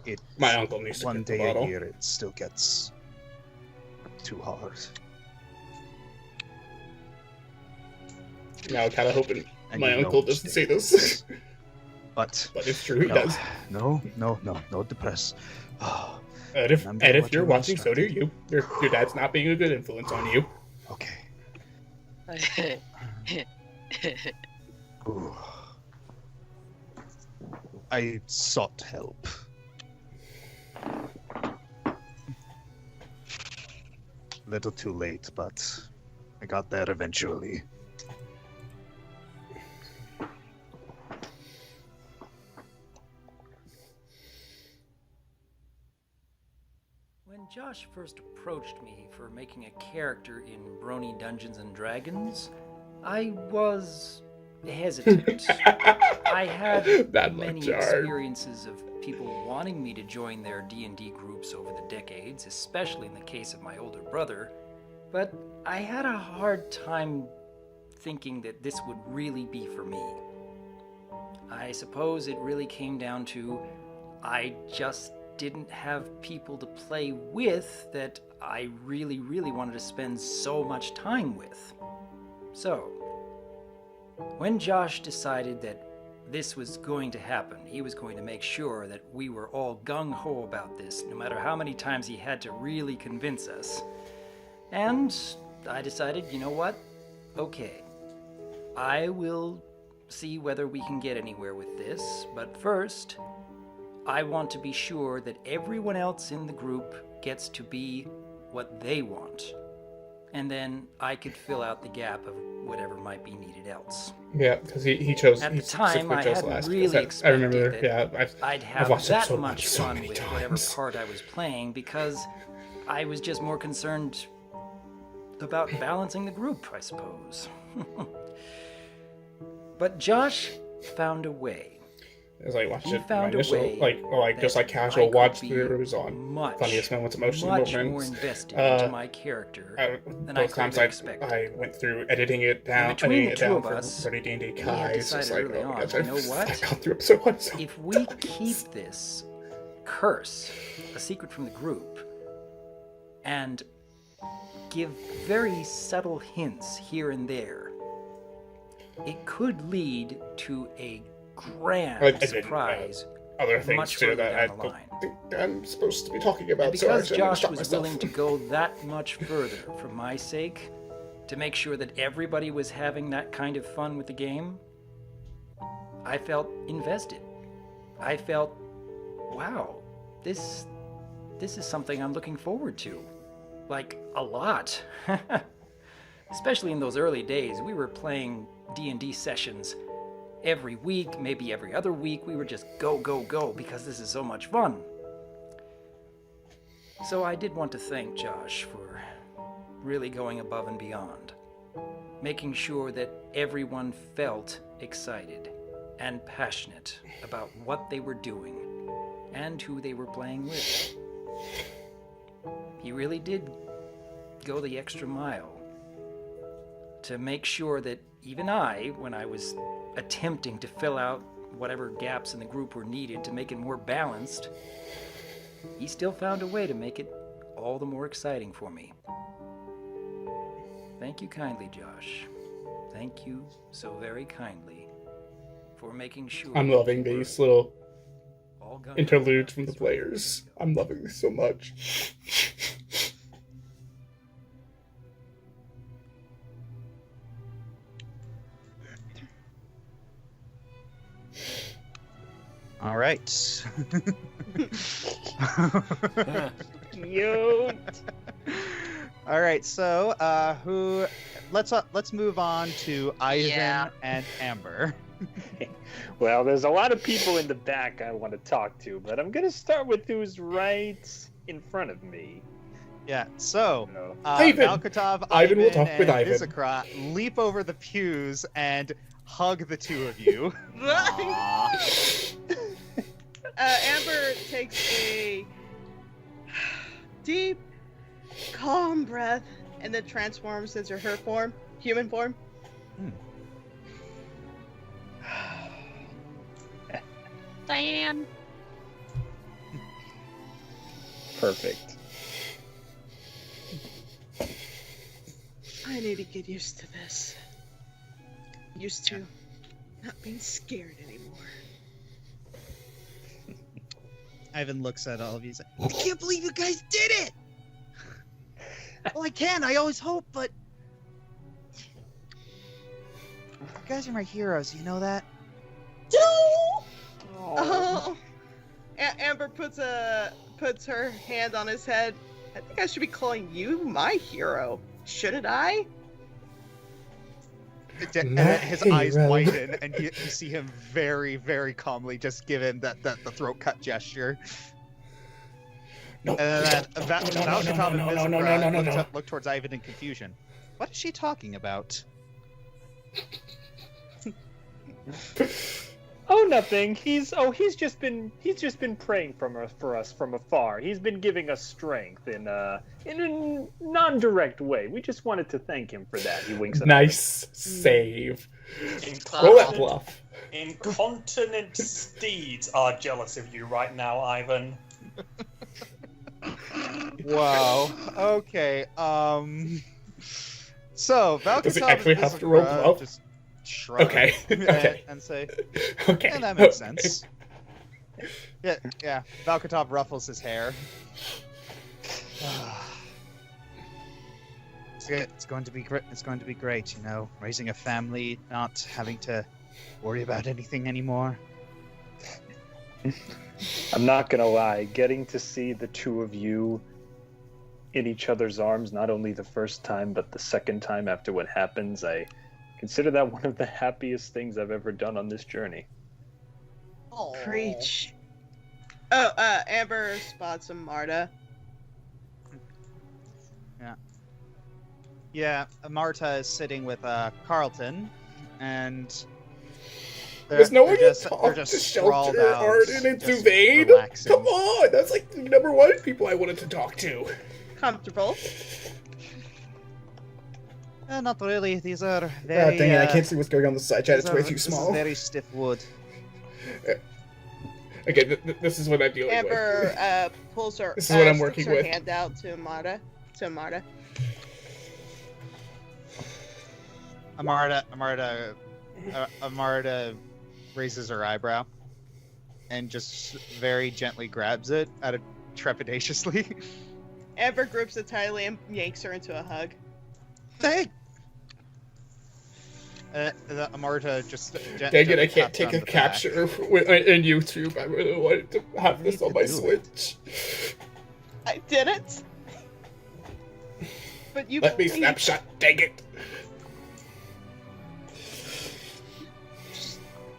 It My uncle needs to one kick the day bottle. a year it still gets too hard. Now, kind of hoping And my you know uncle which doesn't day say it this. is. But it's true, he no, does. No depress. Oh, And if, remember and if what you're you watching, so do instructed. you. Your dad's not being a good influence on you. Okay. Ooh. I sought help. Little too late, but I got there eventually. When Josh first approached me for making a character in Brony Dungeons and Dragons, I was hesitant. I had Bad luck, many Jar. experiences of people wanting me to join their D&D groups over the decades, especially in the case of my older brother, but I had a hard time thinking that this would really be for me. I suppose it really came down to I just didn't have people to play with that I really wanted to spend so much time with. So, when Josh decided that this was going to happen, he was going to make sure that we were all gung-ho about this, no matter how many times he had to really convince us. And I decided, you know what? Okay, I will see whether we can get anywhere with this, but first, I want to be sure that everyone else in the group gets to be what they want. And then I could fill out the gap of whatever might be needed else. Yeah, because he chose. At he the time, specifically I chose hadn't last. really I expected remember. that Yeah, I'd I've have watched that episode much so fun many with times. whatever part I was playing, because I was just more concerned about balancing the group, I suppose. But Josh found a way. It was like watched He it my found a initial, way like just like that casual I could watch be throughs on much, funniest moments, emotional much moments. more invested into my character than I Both could times have expected. I went through editing it down, And between editing the it two down of for us, Brony D&D we had Kai. It's just decided like, early oh my on, gosh, you know what? I've gone through episode 1 so If we keep this curse a secret from the group and give very subtle hints here and there, it could lead to a grand Like, as in, surprise other things much too further that I down the don't line. think I'm supposed to be talking about. And so because actually, I'm gonna Josh stop was myself. willing to go that much further for my sake, to make sure that everybody was having that kind of fun with the game, I felt invested. I felt, wow, this is something I'm looking forward to. Like, a lot. Especially in those early days, we were playing D&D sessions every week, maybe every other week, we would just go, go, go, because this is so much fun. So I did want to thank Josh for really going above and beyond, making sure that everyone felt excited and passionate about what they were doing and who they were playing with. He really did go the extra mile to make sure that even I, when I was attempting to fill out whatever gaps in the group were needed to make it more balanced, he still found a way to make it all the more exciting for me. Thank you kindly, Josh. Thank you so very kindly for making sure. I'm loving these little all interludes from the players. I'm loving this so much. All right. Cute. All right. So, let's move on to Ivan and Amber. Well, there's a lot of people in the back I want to talk to, but I'm gonna start with who's right in front of me. Yeah. So, Ivan. Valkatov, Ivan will talk and with Ivan. Isakra leap over the pews and hug the two of you. Amber takes a deep, calm breath and then transforms into her form, human form. Diane. Perfect. I need to get used to this. Used to not being scared anymore. Ivan looks at all of you and says, I can't believe you guys did it! Well, I can. I always hope, but... You guys are my heroes. You know that? Oh. Amber puts her hand on his head. I think I should be calling you my hero. Shouldn't I? And then his eyes widen, and you see him very, very calmly just give him the throat cut gesture. No. And then Valkatov and Isakra no. look towards Ivan in confusion. What is she talking about? Oh, nothing. He's just been praying for us from afar. He's been giving us strength in a non-direct way. We just wanted to thank him for that. He winks at Nice save. Roll that bluff. Incontinent steeds are jealous of you right now, Ivan. Wow. Okay. So Valkatov Does it actually have to roll bluff? Just shrug Okay. Okay. and say, Okay. yeah, that makes sense. Yeah. Valkatov ruffles his hair. It's going to be great. It's going to be great, you know, raising a family, not having to worry about anything anymore. I'm not gonna lie, getting to see the two of you in each other's arms, not only the first time, but the second time after what happens, I consider that one of the happiest things I've ever done on this journey. Preach. Oh, Amber spots a Marta. Yeah, Marta is sitting with Carlton, and There's no one they're to just talk to sprawled Shelter, out, Arden, and just Suvade. relaxing. Come on, that's like the number one people I wanted to talk to. Comfortable. Not really. These are very. God dang it, I can't see what's going on the side chat. It's way too This small. is very stiff wood. Okay, this is what I'm dealing with. Amber pulls her. This is what I'm sticks working her with. hand out to Marta. Amarda raises her eyebrow and just very gently grabs it trepidatiously. Amber grips it tightly and yanks her into a hug. Hey! Amarta just Dang it, I can't take a capture in YouTube. I really wanted to have this on my Switch. I didn't. But you Let me snapshot, dang it.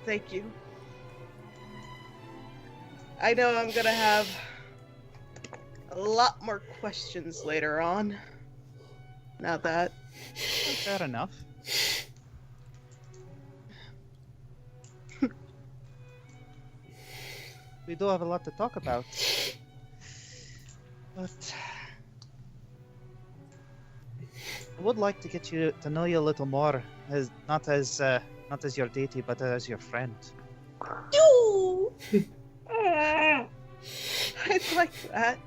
Thank you. I know I'm gonna have a lot more questions later on. Now that. Fair enough. We do have a lot to talk about. But I would like to get you to know you a little more, as not as your deity, but as your friend. Ooh. I'd like that.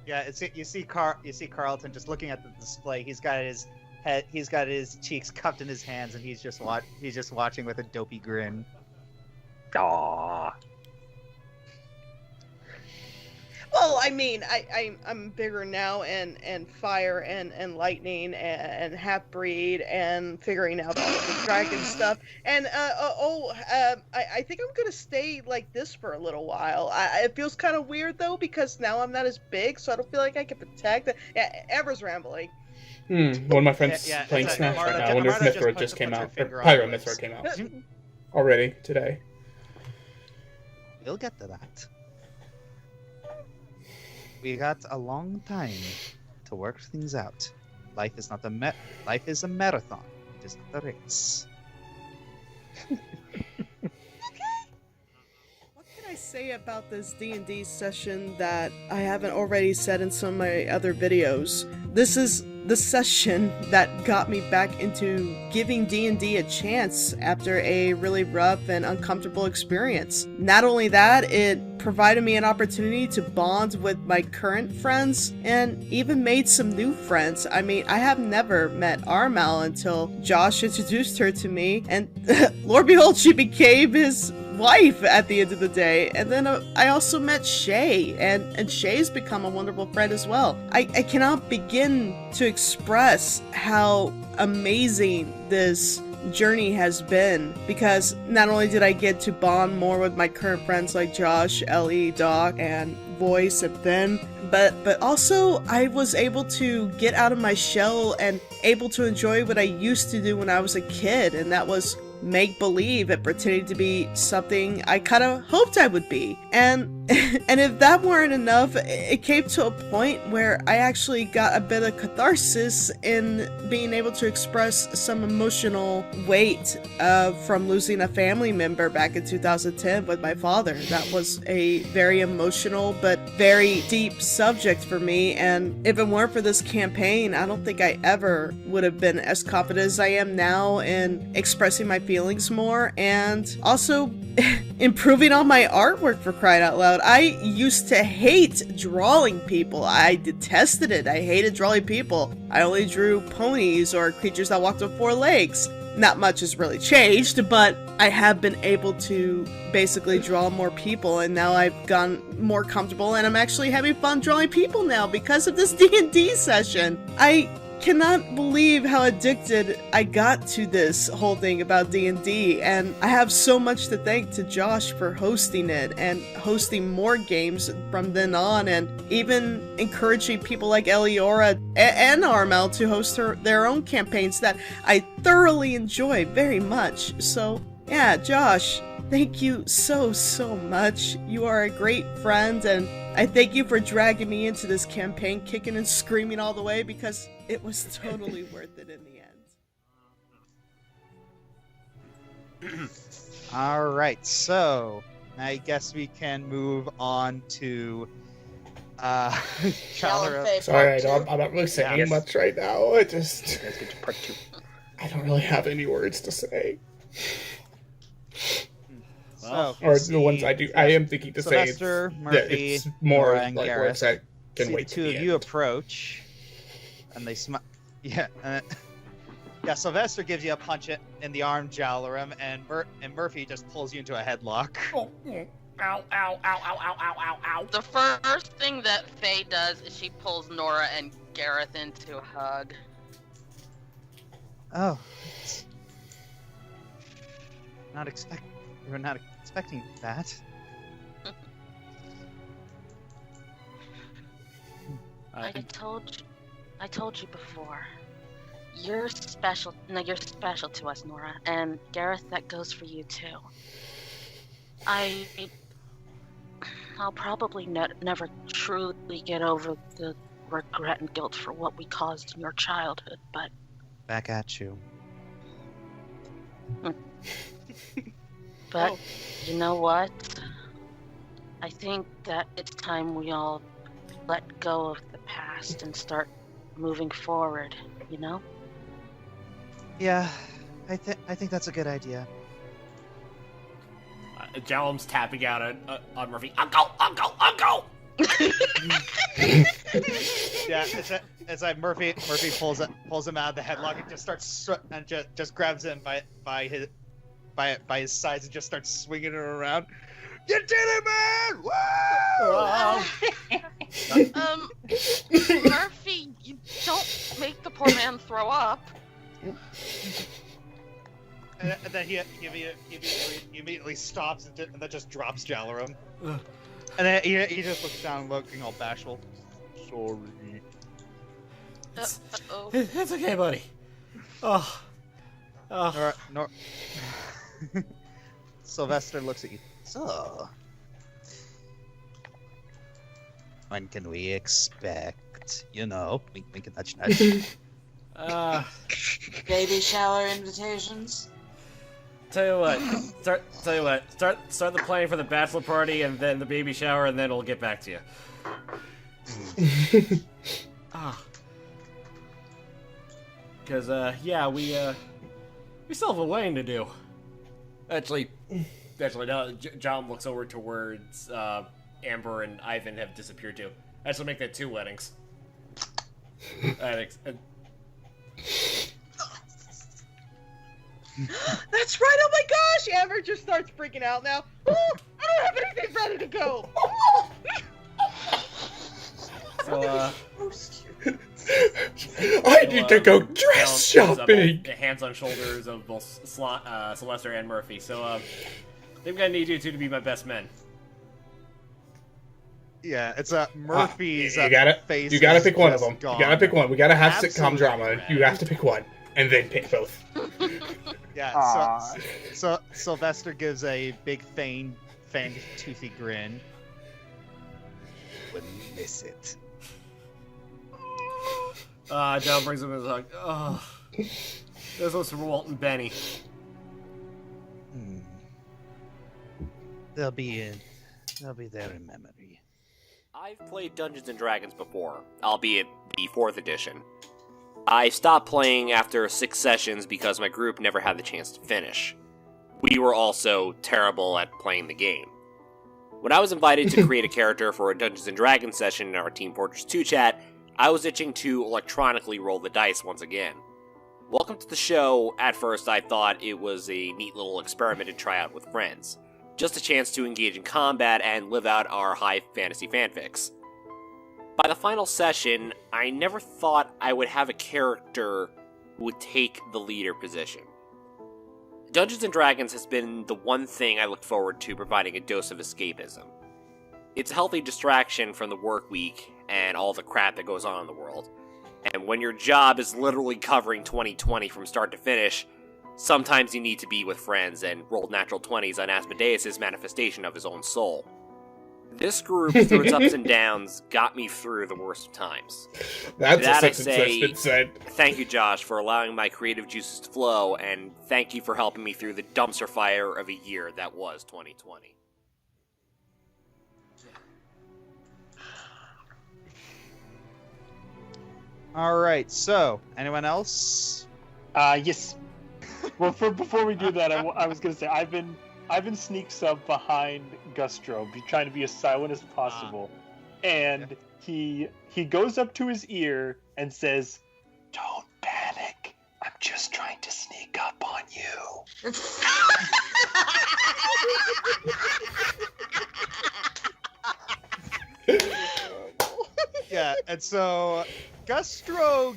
Yeah, you see Carlton just looking at the display. He's got his cheeks cupped in his hands, and he's just watching with a dopey grin. Aww. Well, I mean, I'm bigger now, and fire and lightning and half breed and figuring out all the dragon stuff. And I think I'm gonna stay like this for a little while. It feels kind of weird though, because now I'm not as big, so I don't feel like I can protect. Yeah, Ever's rambling. One of my friends playing Smash right now. I wonder if Mithra just came out. Or Pyro Mithra came out already today. We'll get to that. We got a long time to work things out. Life is not life is a marathon. It is not a race. What can I say about this D&D session that I haven't already said in some of my other videos? This is the session that got me back into giving D&D a chance after a really rough and uncomfortable experience. Not only that, it provided me an opportunity to bond with my current friends and even made some new friends. I mean, I have never met Armal until Josh introduced her to me, and Lord behold, she became his wife at the end of the day. And then I also met Shay, and Shay's become a wonderful friend as well. I cannot begin to express how amazing this journey has been, because not only did I get to bond more with my current friends like Josh, Ellie, Doc, and Voice and Finn, but also I was able to get out of my shell and able to enjoy what I used to do when I was a kid, and that was make believe and pretending to be something I kind of hoped I would be. And if that weren't enough, it came to a point where I actually got a bit of catharsis in being able to express some emotional weight from losing a family member back in 2010 with my father. That was a very emotional but very deep subject for me, and if it weren't for this campaign, I don't think I ever would have been as confident as I am now in expressing my feelings more, and also improving on my artwork, for crying out loud. I used to hate drawing people. I detested it. I hated drawing people. I only drew ponies or creatures that walked on four legs. Not much has really changed, but I have been able to basically draw more people, and now I've gotten more comfortable, and I'm actually having fun drawing people now because of this D&D session. I cannot believe how addicted I got to this whole thing about D&D, and I have so much to thank to Josh for hosting it and hosting more games from then on, and even encouraging people like Eliora and Armel to host their own campaigns that I thoroughly enjoy very much. So yeah, Josh, thank you so much. You are a great friend, and I thank you for dragging me into this campaign, kicking and screaming all the way, because it was totally worth it in the end. All right, so I guess we can move on to Sorry, I'm not really saying much right now. I just Let's get to part 2. I don't really have any words to say. Well, Or the ones I do. I am thinking to say Sylvester, Murphy, it's more Nora, and like Gareth. words I can See wait the to two the of you end. approach, and they yeah, yeah. Sylvester gives you a punch in the arm, Jalaram, and Murphy just pulls you into a headlock. Ow, ow, ow, ow, ow, ow, ow. The first thing that Faye does is she pulls Nora and Gareth into a hug. Oh, we were not expecting that. I told you before. You're special. No, you're special to us, Nora. And Gareth, that goes for you too. I'll probably never truly get over the regret and guilt for what we caused in your childhood, but... Back at you. But, you know what? I think that it's time we all let go of the past and start moving forward, you know? Yeah, I think that's a good idea. Jallum's tapping out on Murphy. Uncle! Yeah, it's like Murphy pulls him out of the headlock and just starts and just grabs him by his sides and just starts swinging him around. You did it, man! Woo! Murphy, you don't make the poor man throw up. And then he immediately stops and then just drops Jalarum. And then he just looks down, looking all bashful. Sorry. It's okay, buddy. Oh. Sylvester looks at you. So, when can we expect? Wink and nudge nudge. Baby shower invitations? Tell you what. Start the planning for the bachelor party and then the baby shower, and then we'll get back to you. Because we still have a wedding to do. Actually, no. John looks over towards Amber and Ivan have disappeared too. Actually, make that 2 weddings. That's right. Oh my gosh, Amber just starts freaking out now. Oh, I don't have anything ready to go. So, I need to go dress shopping. Hands on shoulders of both Sylvester and Murphy. So, I think I need you two to be my best men. Yeah, it's Murphy's face. You gotta pick one of them. Gone. You gotta pick one. We gotta have Absolutely sitcom drama. red. You have to pick one, and then pick both. Yeah. So Sylvester gives a big feigned toothy grin. Wouldn't miss it. John brings him his hug. Oh, this was from Walt and Benny. They'll be there in memory. I've played Dungeons & Dragons before, albeit the 4th edition. I stopped playing after 6 sessions because my group never had the chance to finish. We were also terrible at playing the game. When I was invited to create a character for a Dungeons & Dragons session in our Team Fortress 2 chat, I was itching to electronically roll the dice once again. Welcome to the show. At first I thought it was a neat little experiment to try out with friends. Just a chance to engage in combat and live out our high fantasy fanfics. By the final session, I never thought I would have a character who would take the leader position. Dungeons & Dragons has been the one thing I look forward to providing a dose of escapism. It's a healthy distraction from the work week and all the crap that goes on in the world. And when your job is literally covering 2020 from start to finish, sometimes you need to be with friends and roll natural 20s on Asmodeus' manifestation of his own soul. This group, through its ups and downs, got me through the worst of times. That's that a I sentence say, that's been said. Thank you, Josh, for allowing my creative juices to flow, and thank you for helping me through the dumpster fire of a year that was 2020. All right. So, anyone else? Yes. Well, before we do that, I was gonna say I've been sneak sub behind Gustro, trying to be as silent as possible, and he goes up to his ear and says, "Don't panic. I'm just trying to sneak up on you." Yeah, and so Gustro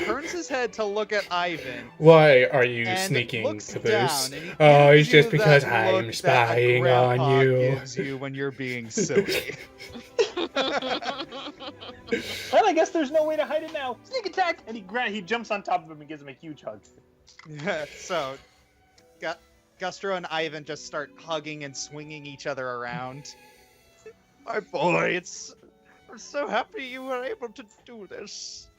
turns his head to look at Ivan. Why are you and sneaking looks to this? down, and he Oh, gives it's just you because that look I'm that a spying on grandpa you. gives you when you're being silly. Well, I guess there's no way to hide it now. Sneak attack! And he jumps on top of him and gives him a huge hug. Yeah, so Gustro and Ivan just start hugging and swinging each other around. My boy, I'm so happy you were able to do this.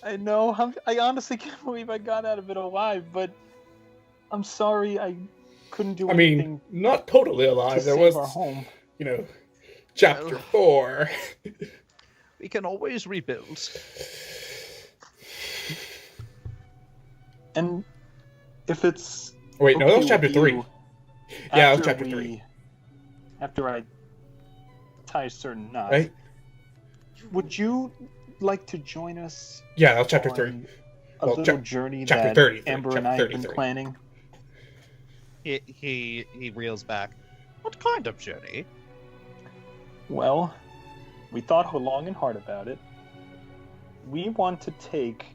I know. I honestly can't believe I got out of it alive, but I'm sorry I couldn't do anything. I mean, not totally alive. To There save was, our home. chapter 4. We can always rebuild. And if it's Wait, no, that was okay chapter with 3. you, Yeah, that was after chapter 3. After I tie a certain knot, Right? would you like to join us? Yeah, that was chapter on 3. A Well, little journey chapter that 33, Amber chapter and I have been 33. planning. He reels back. What kind of journey? Well, we thought long and hard about it. We want to take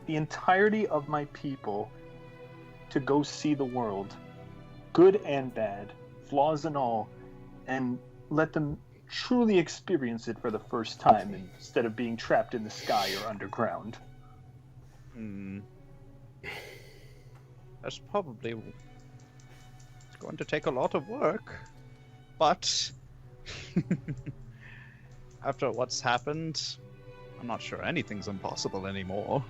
the entirety of my people to go see the world, good and bad, flaws and all, and let them truly experience it for the first time instead of being trapped in the sky or underground. That's probably it's going to take a lot of work, but after what's happened, I'm not sure anything's impossible anymore.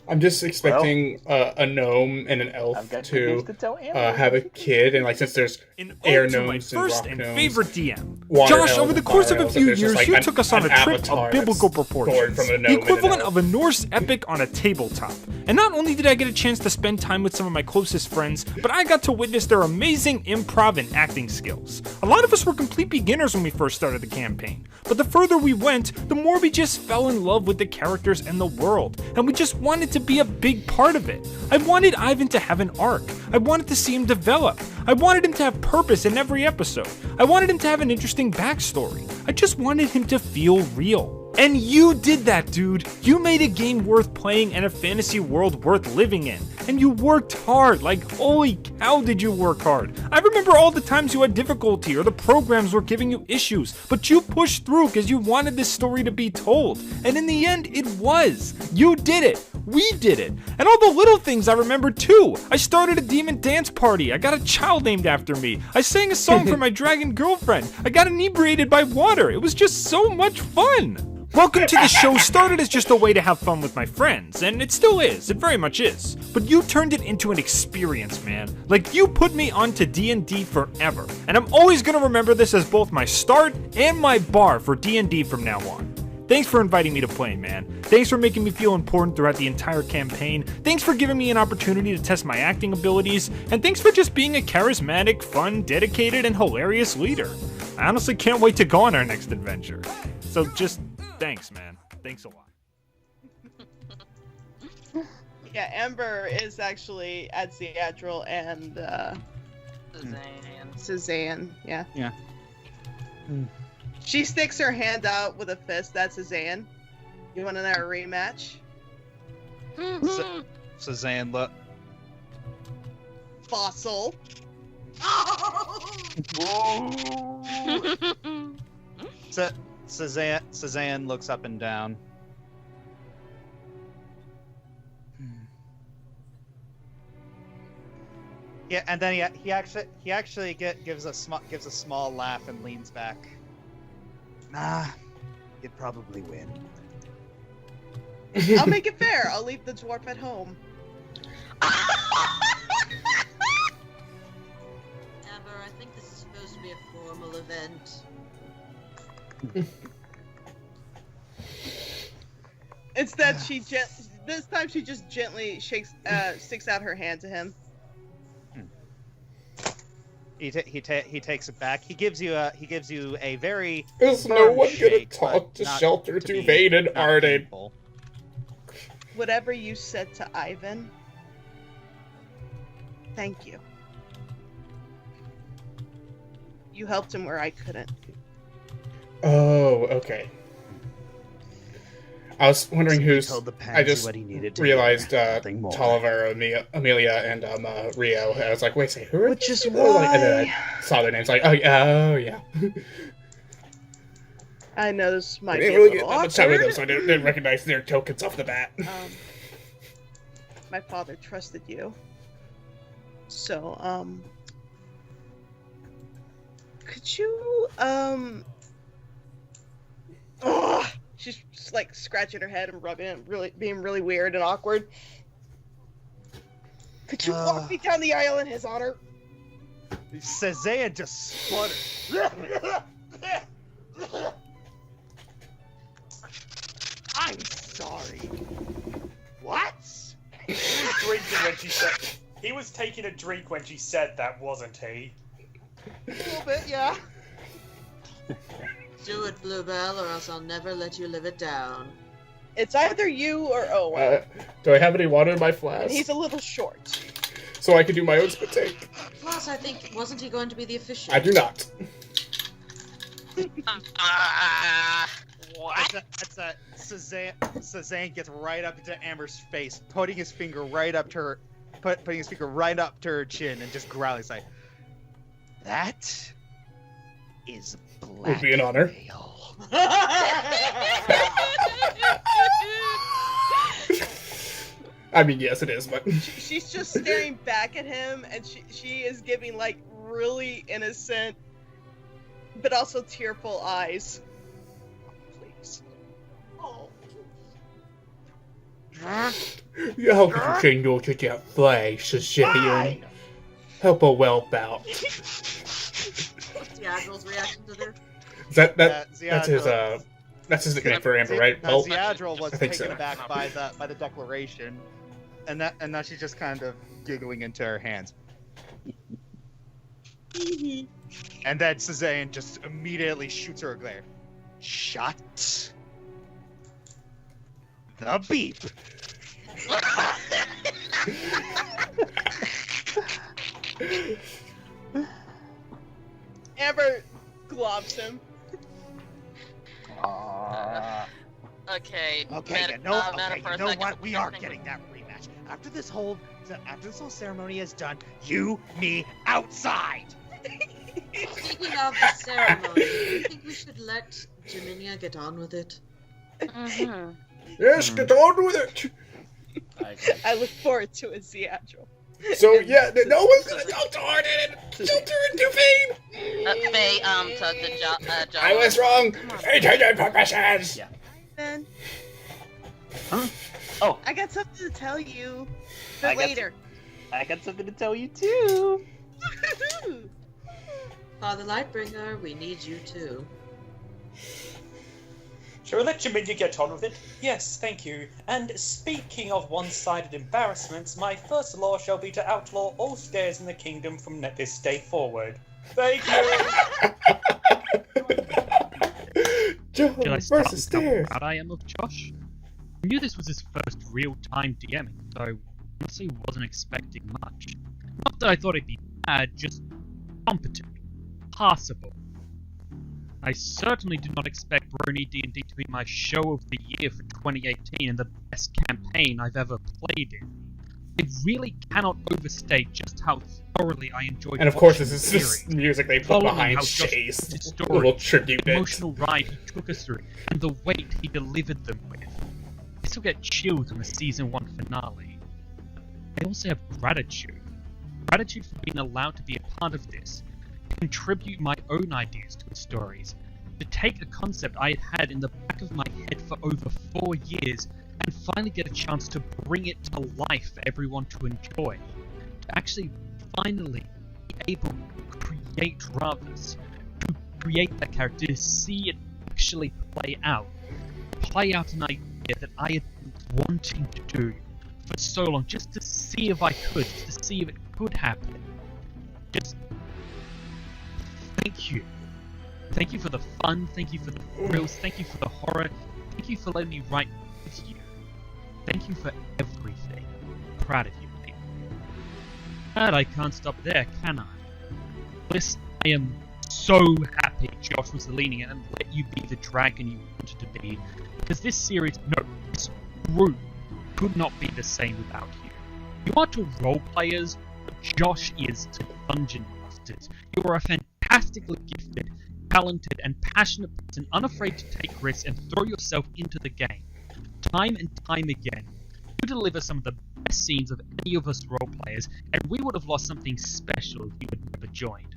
I'm just expecting a gnome and an elf I've got good to news to tell Amber. have a kid, and since there's air gnomes and rock gnomes, favorite DM. water Josh, elves over the and course fire of a elves, few there's just, years, you an- took us on an a trip avatar of biblical that's born proportions. from a gnome The and an equivalent elf. of a Norse epic on a tabletop. And not only did I get a chance to spend time with some of my closest friends, but I got to witness their amazing improv and acting skills. A lot of us were complete beginners when we first started the campaign, but the further we went, the more we just fell in love with the characters and the world, and we just wanted to be a big part of it. I wanted Ivan to have an arc. I wanted to see him develop. I wanted him to have purpose in every episode. I wanted him to have an interesting backstory. I just wanted him to feel real. And you did that, dude. You made a game worth playing and a fantasy world worth living in. And you worked hard. Like, holy cow, did you work hard. I remember all the times you had difficulty or the programs were giving you issues, but you pushed through because you wanted this story to be told. And in the end, it was. You did it. We did it. And all the little things I remember too. I started a demon dance party. I got a child named after me. I sang a song for my dragon girlfriend. I got inebriated by water. It was just so much fun. Welcome to the Show started as just a way to have fun with my friends, and it still is, it very much is. But you turned it into an experience, man. Like, you put me onto D&D forever, and I'm always gonna remember this as both my start and my bar for D&D from now on. Thanks for inviting me to play, man. Thanks for making me feel important throughout the entire campaign. Thanks for giving me an opportunity to test my acting abilities, and thanks for just being a charismatic, fun, dedicated, and hilarious leader. I honestly can't wait to go on our next adventure. So just... thanks, man. Thanks a lot. Yeah, Amber is actually at Theatral and Suzanne. Yeah. Yeah. She sticks her hand out with a fist. That's Suzanne. You want another rematch? Suzanne, look. Fossil. Suzanne looks up and down. Yeah, and then he actually gives a small laugh and leans back. Nah, you'd probably win. I'll make it fair. I'll leave the dwarf at home. Amber, I think this is supposed to be a formal event. Instead, this time she just gently sticks out her hand to him. He takes it back. He gives you a very. Is no firm one gonna shake, talk but to not Shelter to be- Duvain and not Arden? painful. Whatever you said to Ivan, thank you. You helped him where I couldn't. Oh, okay. I was wondering Simply who's. told the I pansy just what he needed to realized hear, nothing more. Tolliver, Amelia, and Rio. I was like, wait a second, who are Which these is people? Like, and then why- I saw their names. Like, oh yeah. I know this I might be didn't a really get little that much time with them, awkward. so I didn't recognize their tokens off the bat. My father trusted you. So, could you, she's just like scratching her head and rubbing it, being really weird and awkward. Could you walk me down the aisle in his honor? Sazea just spluttered. I'm sorry. What? He was drinking when she said. He was taking a drink when she said that, wasn't he? A little bit, yeah. Do it, Bluebell, or else I'll never let you live it down. It's either you or Owen. Do I have any water in my And flask? he's a little short. So I can do my own spit take? Plus, I think, wasn't he going to be the official? I do not. What? Sazan gets right up into Amber's face, putting his finger right up to her, putting his finger right up to her chin, and just growling. He's like, "That is black." Would be an honor. I mean, yes, it is, but She's just staring back at him, and she is giving like really innocent, but also tearful eyes. Please. Oh. you hope you can go to that place, Sicilian. Help a whelp out. What's the Admiral's reaction to this? That's his nickname for Amber, right? Now, Well, Ziadril was I think taken so. aback by the declaration, and now she's just kind of giggling into her hands. And then Sazan just immediately shoots her a glare. Shut the beep. Amber globs him. Okay. Okay, Meta- you know Metaphor, what? We are getting that rematch. After this whole ceremony is done, you, me, outside. Speaking of the ceremony, do you think we should let Jaminia get on with it? Mm-hmm. Yes, get on with it. I look forward to it, Ziadril. So yeah, no one's gonna jump hard in it. Filter into Fane. Faye, to the John. I was wrong. Intended purposes. Yeah. Ben, Huh? Oh, I got something to tell you, I but got later. I got something to tell you too. Father Lightbringer, we need you too. Shall we let Jaminia get on with it? Yes, thank you. And speaking of one-sided embarrassments, my first law shall be to outlaw all stairs in the kingdom from this day forward. Thank you! Joe Should I start versus with how stairs. proud I am of Josh? I knew this was his first real-time DMing, so honestly wasn't expecting much. Not that I thought he'd be bad, just competent, passable. I certainly did not expect Brony D&D to be my show of the year for 2018 and the best campaign I've ever played in. I really cannot overstate just how thoroughly I enjoyed And of course, watching this is the this series, music they put following behind how Josh Chase. told his A story, little tribute the bit. emotional ride he took us through, and the weight he delivered them with. I still get chills on the season 1 finale. I also have gratitude. Gratitude for being allowed to be a part of this, contribute my own ideas to its stories, to take a concept I had had in the back of my head for over 4 years and finally get a chance to bring it to life for everyone to enjoy. To actually finally be able to create Ravas, to create that character, to see it actually play out an idea that I had been wanting to do for so long, just to see if I could, just to see if it could happen. Just thank you. Thank you for the fun, thank you for the thrills, thank you for the horror, thank you for letting me write with you. Thank you for everything. I'm proud of you, mate. But I can't stop there, can I? Listen, I am so happy Josh was leaning and let you be the dragon you wanted to be. Because this series, no, this group could not be the same without you. You are to role players what Josh is to dungeon masters. You are a fantastically gifted, talented, and passionate person, unafraid to take risks and throw yourself into the game. Time and time again, you deliver some of the best scenes of any of us role players, and we would have lost something special if you had never joined.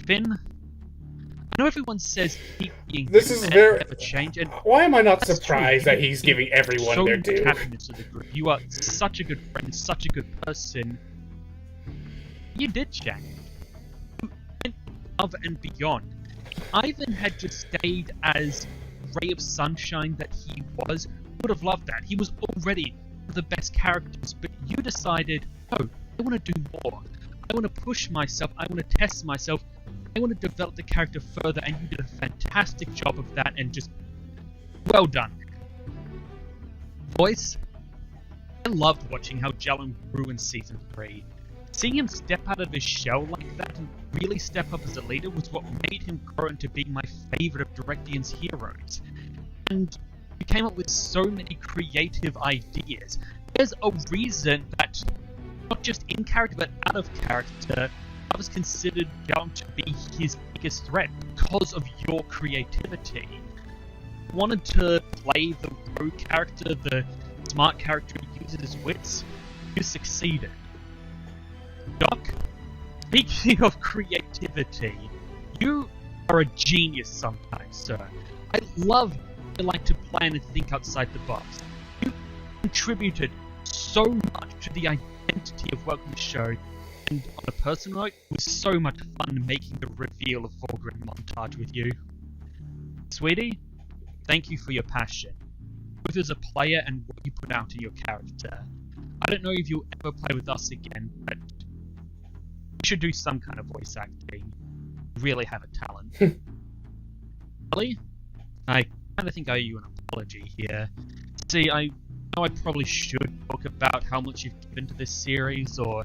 Finn, I know everyone says keep being This is very. never change, and why am I not that's surprised true. that he's giving everyone so their much due? happiness to the group. You are such a good friend, such a good person. You did change. You went above and beyond. If Ivan had just stayed as ray of sunshine that he was, would have loved that. He was already one of the best characters, but you decided, no, I want to do more. I want to push myself. I want to test myself. I want to develop the character further, and you did a fantastic job of that, and just well done. Voice, I loved watching how Jalen grew in Season 3. Seeing him step out of his shell like that and really step up as a leader was what made him grow into being my favourite of Direction's heroes. And you came up with so many creative ideas. There's a reason that, not just in character but out of character, I was considered going to be his biggest threat because of your creativity. I wanted to play the rogue character, the smart character who uses his wits. You succeeded. Doc, speaking of creativity, you are a genius sometimes, sir. I love you like to plan and think outside the box. You contributed so much to the identity of Welcome to the Show, and on a personal note, it was so much fun making the reveal of Volgren montage with you. Sweetie, thank you for your passion, both as a player and what you put out in your character. I don't know if you'll ever play with us again, but you should do some kind of voice acting. You really have a talent. Ellie, I kind of think I owe you an apology here. See, I know I probably should talk about how much you've given to this series, or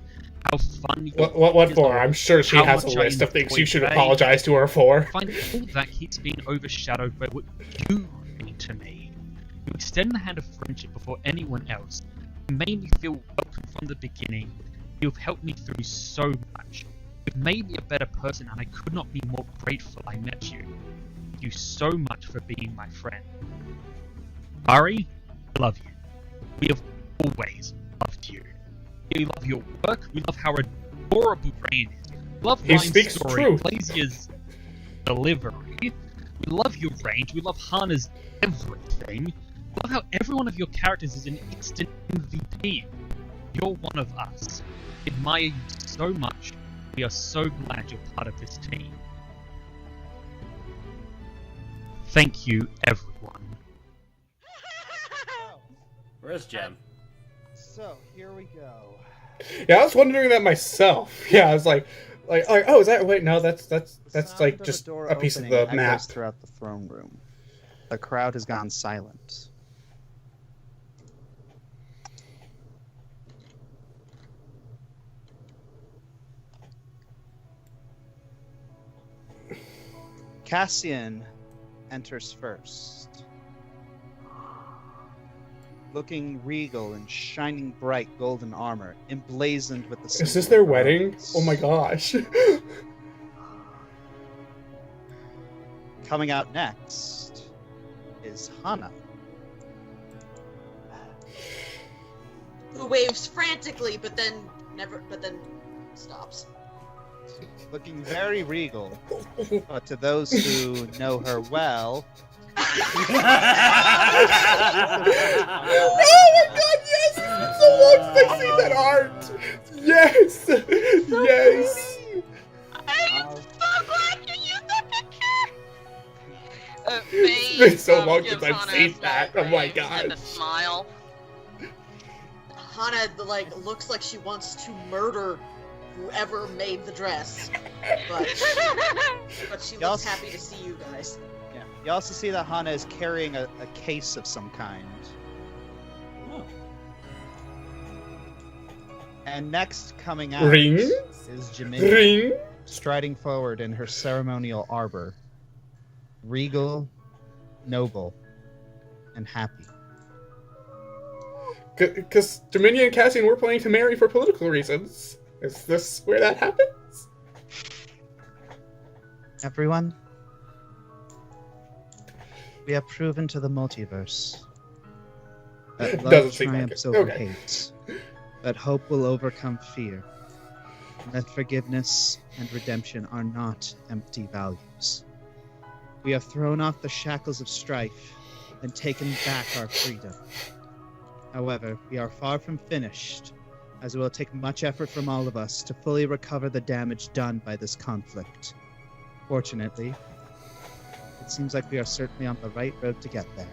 how fun... What for? I'm sure she has a list of things you should apologize to her for. I find all that keeps being overshadowed by what you mean to me. You extend the hand of friendship before anyone else. You made me feel welcome from the beginning. You've helped me through so much. You've made me a better person, and I could not be more grateful I met you. Thank you so much for being my friend. Ari, I love you. We have always loved you. We love your work. We love how adorable Brain is. We love Ryan's story, Glazier's delivery. We love your range. We love Hana's everything. We love how every one of your characters is an instant MVP. You're one of us. We admire you so much. We are so glad you're part of this team. Thank you, everyone. Where's Jem? So, here we go. Yeah, I was wondering that myself. Yeah, I was like, oh, is that? Wait, no, that's like just a piece of the map. Throughout the throne room. The crowd has gone silent. Cassian enters first, looking regal in shining bright golden armor, emblazoned with the... Is this their wedding? Oh my gosh. Coming out next is Hana. Who waves frantically, but then stops. Looking very regal, but to those who know her well... Oh my god, yes! It's so long since I've seen that art! Yes! Yes! I'm so glad you used that picture! It's been so long since I've seen that. Oh my god. And a smile. Hana, looks like she wants to murder whoever made the dress. But she looks happy to see you guys. Yeah. You also see that Hana is carrying a case of some kind. Oh. And next coming out Ring? is Jiminy, Ring? striding forward in her ceremonial arbor. regal, noble, and happy. Because Dominia and Cassian were planning to marry for political reasons. Is this where that happens? Everyone, we have proven to the multiverse that love Doesn't seem like triumphs it. over Okay. hate, that hope will overcome fear, and that forgiveness and redemption are not empty values. We have thrown off the shackles of strife and taken back our freedom. However, we are far from finished, as it will take much effort from all of us to fully recover the damage done by this conflict. Fortunately, it seems like we are certainly on the right road to get there.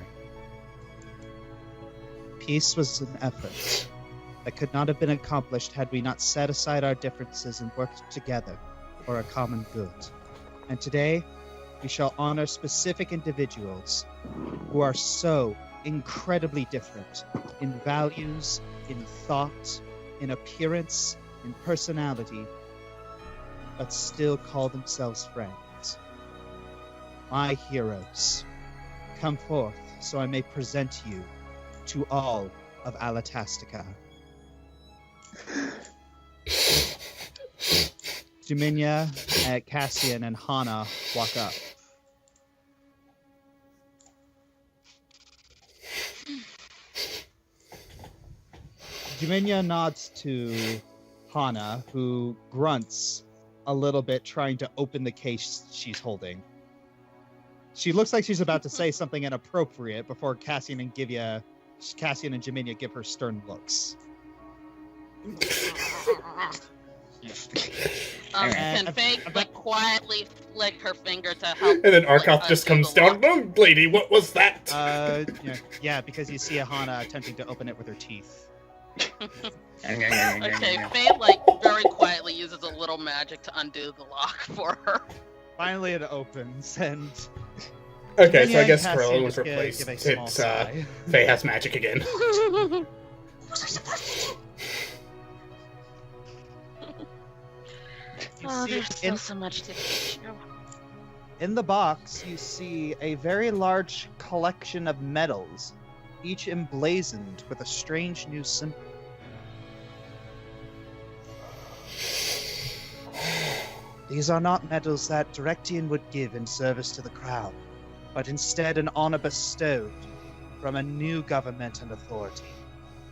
Peace was an effort that could not have been accomplished had we not set aside our differences and worked together for a common good. And today, we shall honor specific individuals who are so incredibly different in values, in thought, in appearance, in personality, but still call themselves friends. My heroes, come forth so I may present you to all of Alatastica. Dominia, Cassian, and Hana walk up. Dominia nods to Hana, who grunts a little bit, trying to open the case she's holding. She looks like she's about to say something inappropriate before Cassian and Dominia give her stern looks. Can Faye quietly flick her finger to help? And then Arkoth just comes down. Oh, lady, what was that? Yeah, because you see Hana attempting to open it with her teeth. Okay, Faye very quietly uses a little magic to undo the lock for her. Finally, it opens, and Okay, so Dominia I guess and Cassian Squirrel was just replaced. give a small It's sigh. Faye has magic again. Oh, see there's still in- so much to teach you. In the box, you see a very large collection of medals, each emblazoned with a strange new symbol. These are not medals that Directian would give in service to the crown, but instead an honor bestowed from a new government and authority,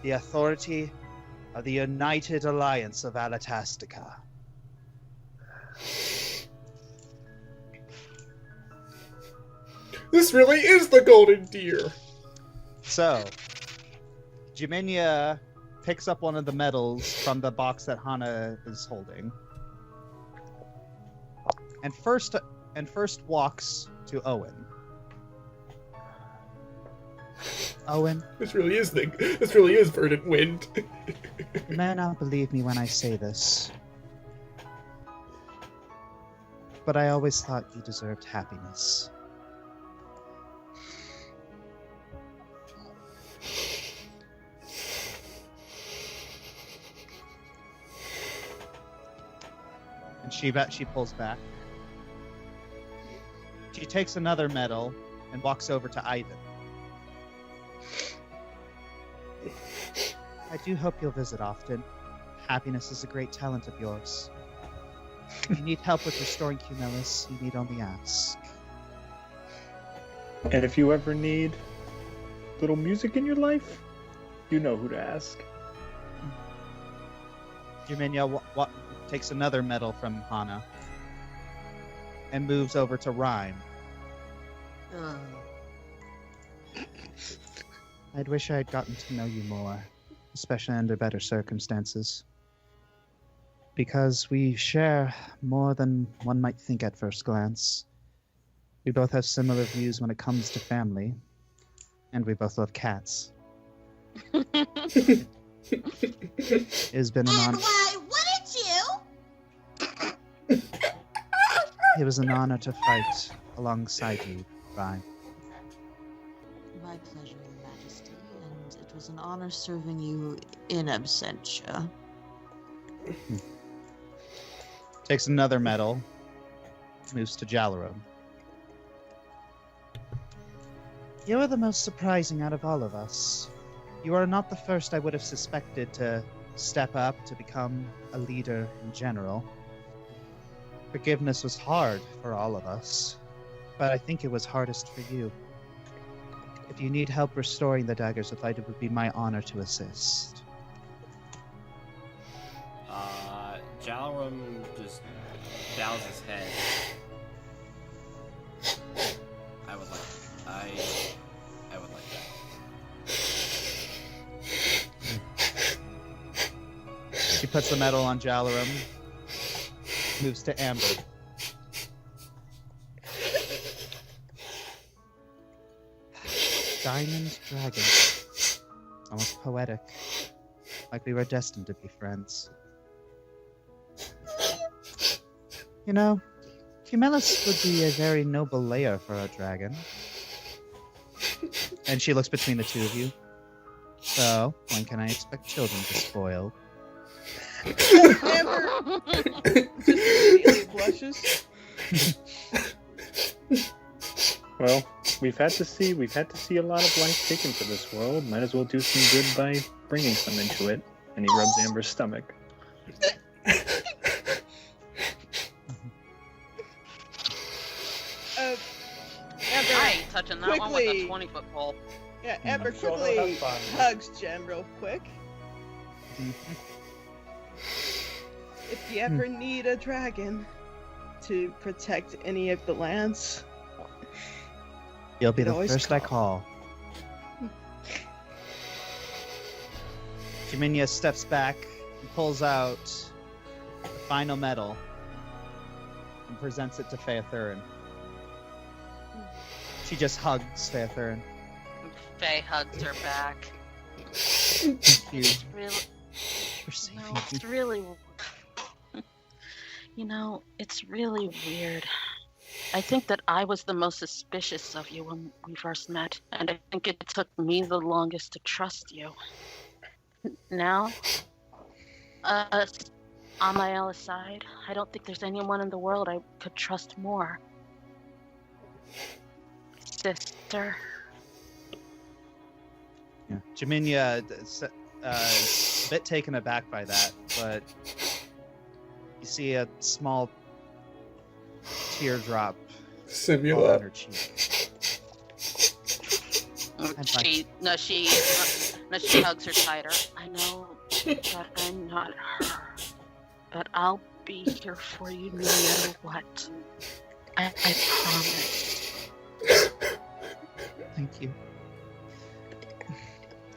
the authority of the United Alliance of Alatastica. This really is the golden deer. So, Dominia picks up one of the medals from the box that Hana is holding, and first walks to Owen. Owen, This really is verdant wind. you may not believe me when I say this, but I always thought you deserved happiness. And she pulls back. She takes another medal and walks over to Ivan. I do hope you'll visit often. Happiness is a great talent of yours. If you need help with restoring Cumulus, you need only ask. And if you ever need little music in your life, you know who to ask. Dominia takes another medal from Hana and moves over to Rhyme. I'd wish I had gotten to know you more, especially under better circumstances. Because we share more than one might think at first glance. We both have similar views when it comes to family, and we both love cats. It has been an honor. Why wouldn't you? It was an honor to fight alongside you, Rhyme. My pleasure, Your Majesty, and it was an honor serving you in absentia. Takes another medal, moves to Jalarum. You are the most surprising out of all of us. You are not the first I would have suspected to step up to become a leader in general. Forgiveness was hard for all of us, but I think it was hardest for you. If you need help restoring the daggers of light, it would be my honor to assist. Jalrum just bows his head. I would like that. She puts the medal on Jalarum, moves to Amber. Diamond Dragon. Almost poetic. Like we were destined to be friends. You know, Cumulus would be a very noble lair for a dragon. And she looks between the two of you. So, when can I expect children to spoil? Amber just immediately blushes. Well, we've had to see a lot of life taken for this world. Might as well do some good by bringing some into it. And he rubs Amber's stomach. Amber, I ain't touching that one with a 20-foot pole. Yeah, Amber I'm sure quickly they'll have fun. hugs Jem real quick. If you ever need a dragon to protect any of the lands, You'll be you the can always first I call. Jaminia steps back and pulls out the final medal and presents it to Phaethurin. She just hugs Phaethurin. Faye hugs her back. Thank you. It's really, no, it's really, you know, it's really weird. I think that I was the most suspicious of you when we first met, and I think it took me the longest to trust you. Now, on my Alice side, I don't think there's anyone in the world I could trust more. Sister. Yeah. Jaminia is a bit taken aback by that, but you see a small teardrop fall on her cheek. She hugs her tighter. I know that I'm not her, but I'll be here for you no matter what. I promise. Thank you.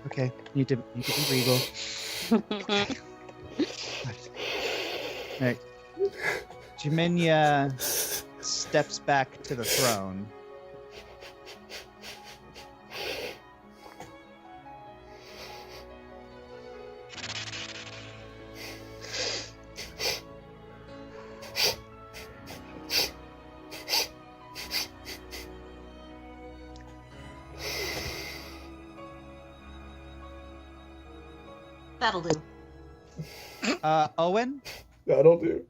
Okay, you need to be regal. Right. Jaminia steps back to the throne. That'll do. Owen? That'll do.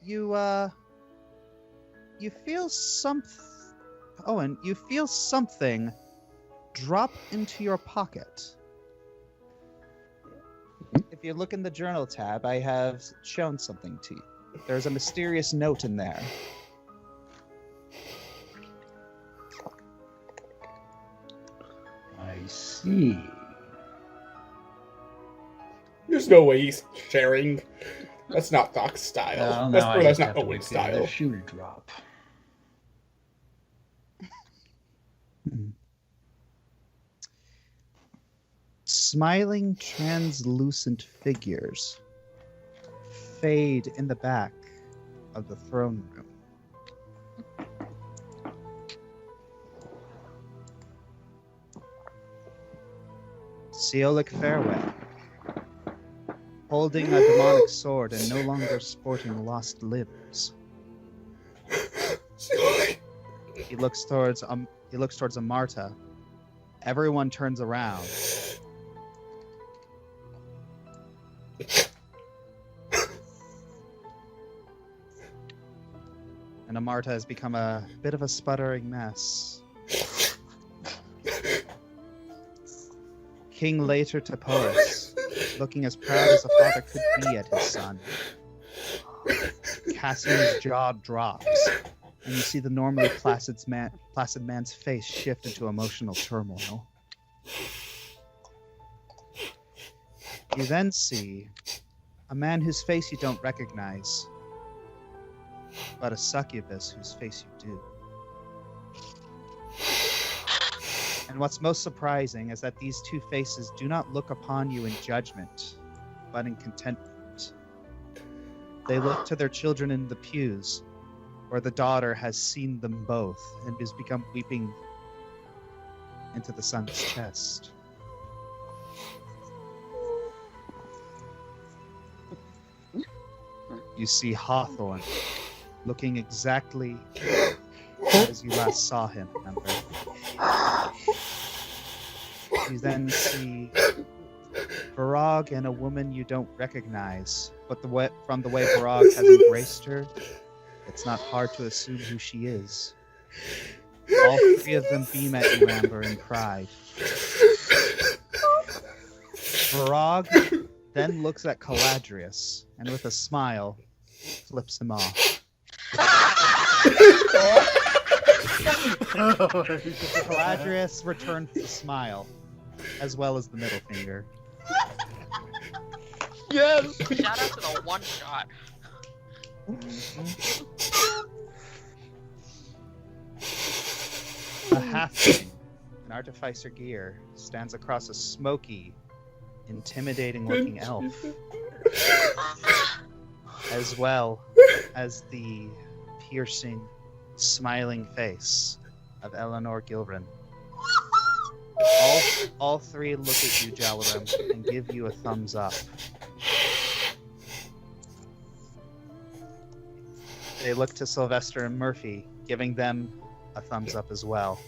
You feel Owen, you feel something drop into your pocket. If you look in the journal tab, I have shown something to you. There's a mysterious note in there. I see. There's no way he's sharing. That's not Doc's style. No, I That's just not have to Owen's wait for the other style. shoe to drop. Smiling, translucent figures fade in the back of the throne room. Seolic Farewell, holding a demonic sword and no longer sporting lost limbs. He looks towards Amarta. Everyone turns around. And Amarta has become a bit of a sputtering mess. King Later Taporis, looking as proud as a father could be at his son. Cassian's jaw drops, and you see the normally placid man's face shift into emotional turmoil. You then see a man whose face you don't recognize, but a succubus whose face you do. And what's most surprising is that these two faces do not look upon you in judgment, but in contentment. They look to their children in the pews, where the daughter has seen them both and has become weeping into the son's chest. You see Hawthorne looking exactly as you last saw him, remember? You then see Varag and a woman you don't recognize, but from the way Varag has embraced her, it's not hard to assume who she is. All three of them beam at you, Amber, in pride. Varag then looks at Caladrius, and with a smile, flips him off. Caladrius returns the smile, as well as the middle finger. Yes! Shout out to the one shot. A halfling in artificer gear stands across a smoky, intimidating-looking elf, as well as the piercing, smiling face of Eleanor Gilrin. All three look at you, Jalarim, and give you a thumbs up. They look to Sylvester and Murphy, giving them a thumbs up as well.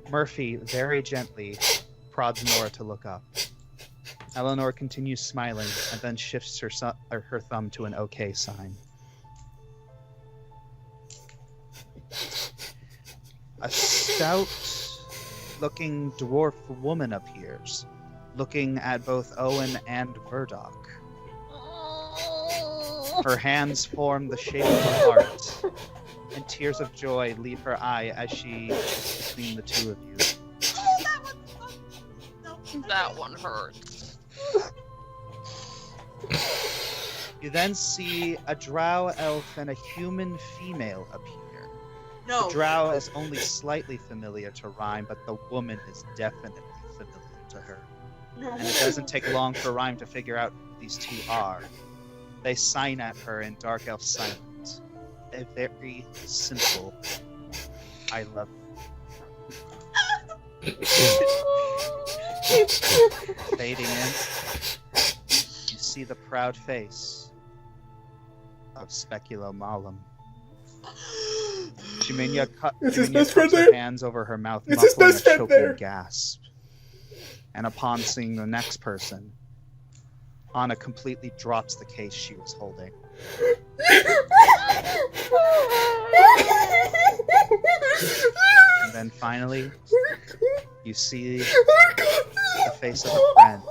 Murphy very gently prods Nora to look up. Eleanor continues smiling and then shifts her thumb to an OK sign. A stout-looking dwarf woman appears, looking at both Owen and Murdoch. Her hands form the shape of a heart, and tears of joy leave her eye as she is between the two of you. That one hurts. You then see a drow elf and a human female appear. No. The drow is only slightly familiar to Rhyme, but the woman is definitely familiar to her. No. And it doesn't take long for Rhyme to figure out who these two are. They sign at her in Dark Elf silence. A very simple, I love you. Fading in, you see the proud face of Speculo Malum. Jiminya cups her hands over her mouth, muffling a choking gasp. And upon seeing the next person, Anna completely drops the case she was holding. And then finally, you see the face of a friend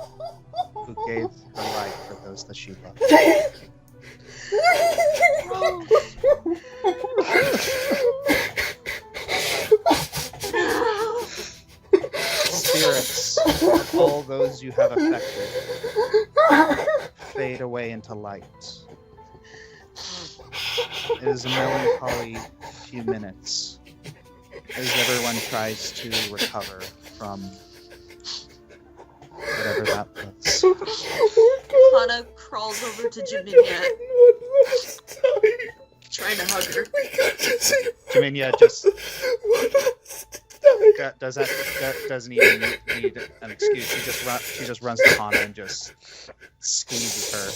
who gave her life for those that she loved. Spirits of all those you have affected fade away into light. It is a melancholy few minutes as everyone tries to recover from whatever that was. Hana crawls over to Jaminia, trying to hug her. Jaminia just doesn't even need an excuse. She just runs to Hana and just squeezes her.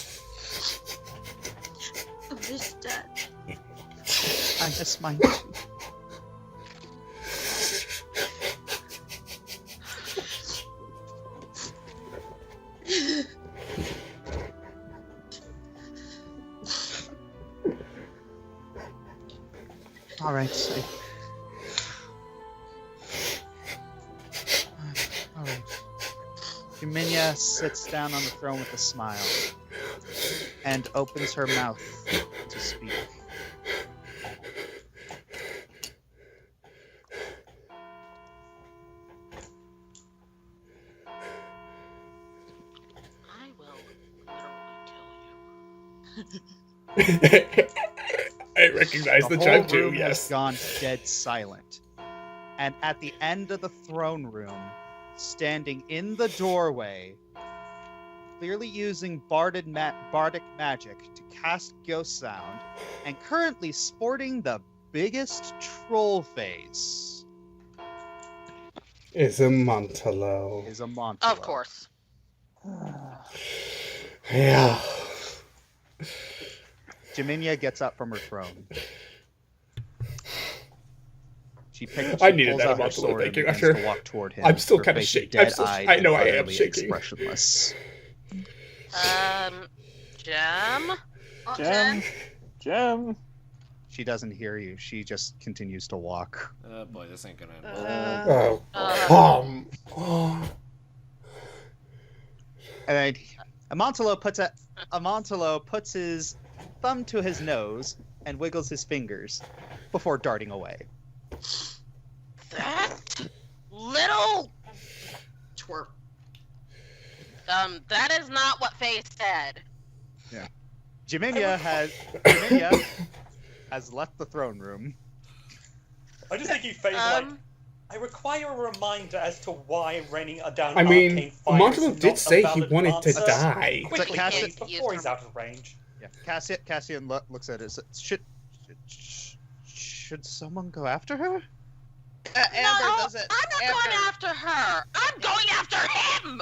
I miss Dad. I miss mine too. All right. Jaminia sits down on the throne with a smile and opens her mouth to speak. I will literally kill you. I recognize the whole chime too, room yes. has gone dead silent. And at the end of the throne room, standing in the doorway, clearly using bardic magic to cast ghost sound, and currently sporting the biggest troll face, Is a Montalo. Of course. Yeah. Jaminia gets up from her throne. She I needed pulls that out her Montalo, sword and thank you, begins Asher. to walk toward him. I'm still her kind of face shaking. I dead-eyed know and I am utterly shaking. expressionless. Gem? Gem. She doesn't hear you. She just continues to walk. Oh boy, this ain't gonna end Oh, come on. And Amontalo puts his thumb to his nose and wiggles his fingers before darting away. That little twerp. That is not what Faye said. Yeah. Jaminia has left the throne room. I just think he phased like, I require a reminder as to why raining down I mean, arcane fire Montalo is did not say a he valid wanted to answer. die. Quickly, But please, before he's out of range. Yeah, Cassian looks at it. Should someone go after her? Amber doesn't. I'm not going after her. I'm going after him.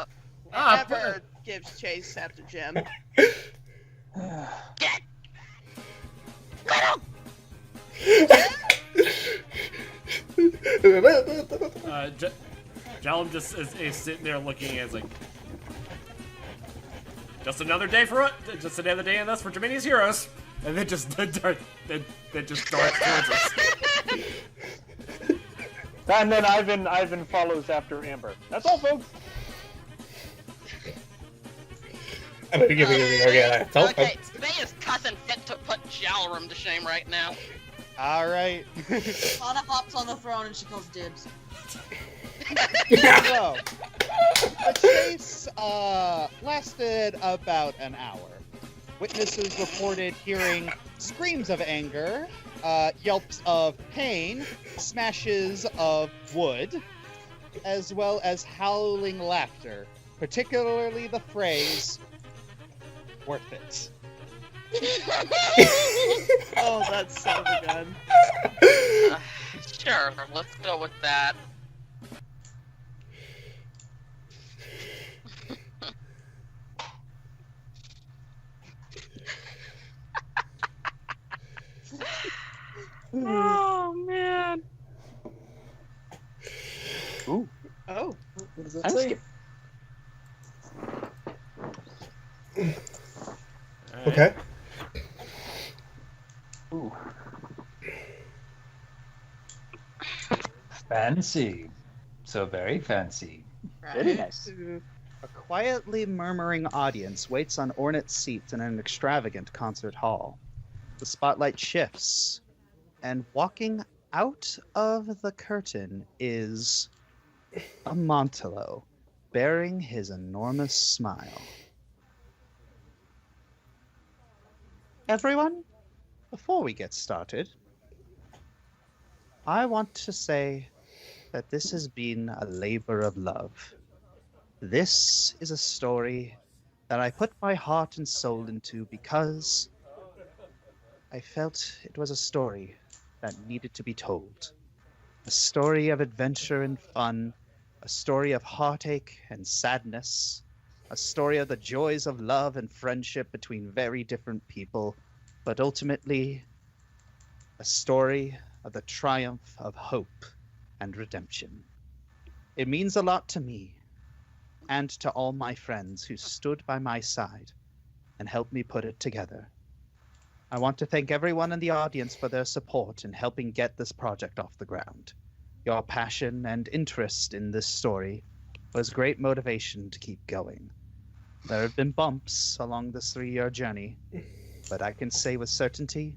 Amber gives chase after Jim. Get little. Jallum just is sitting there looking at it, like, just another day for it. Just another day in us for Jimini's heroes, and then just then just darts towards us. And then Ivan follows after Amber. That's all, folks. Okay, Faye is cussing fit to put Jalrum to shame right now. All right. Anna hops on the throne and she calls dibs. So, the chase lasted about an hour. Witnesses reported hearing screams of anger, yelps of pain, smashes of wood, as well as howling laughter, particularly the phrase, "worth it." Oh, that's so good. Sure, let's go with that. Oh man. Ooh. Oh. What does that say? Okay. Ooh. Fancy. So very fancy. Very nice. A quietly murmuring audience waits on ornate seats in an extravagant concert hall. The spotlight shifts, and walking out of the curtain is Amontalo, bearing his enormous smile. Everyone, before we get started, I want to say that this has been a labor of love. This is a story that I put my heart and soul into because I felt it was a story that needed to be told. A story of adventure and fun, a story of heartache and sadness, a story of the joys of love and friendship between very different people, but ultimately a story of the triumph of hope and redemption. It means a lot to me and to all my friends who stood by my side and helped me put it together. I want to thank everyone in the audience for their support in helping get this project off the ground. Your passion and interest in this story was great motivation to keep going. There have been bumps along this 3-year journey, but I can say with certainty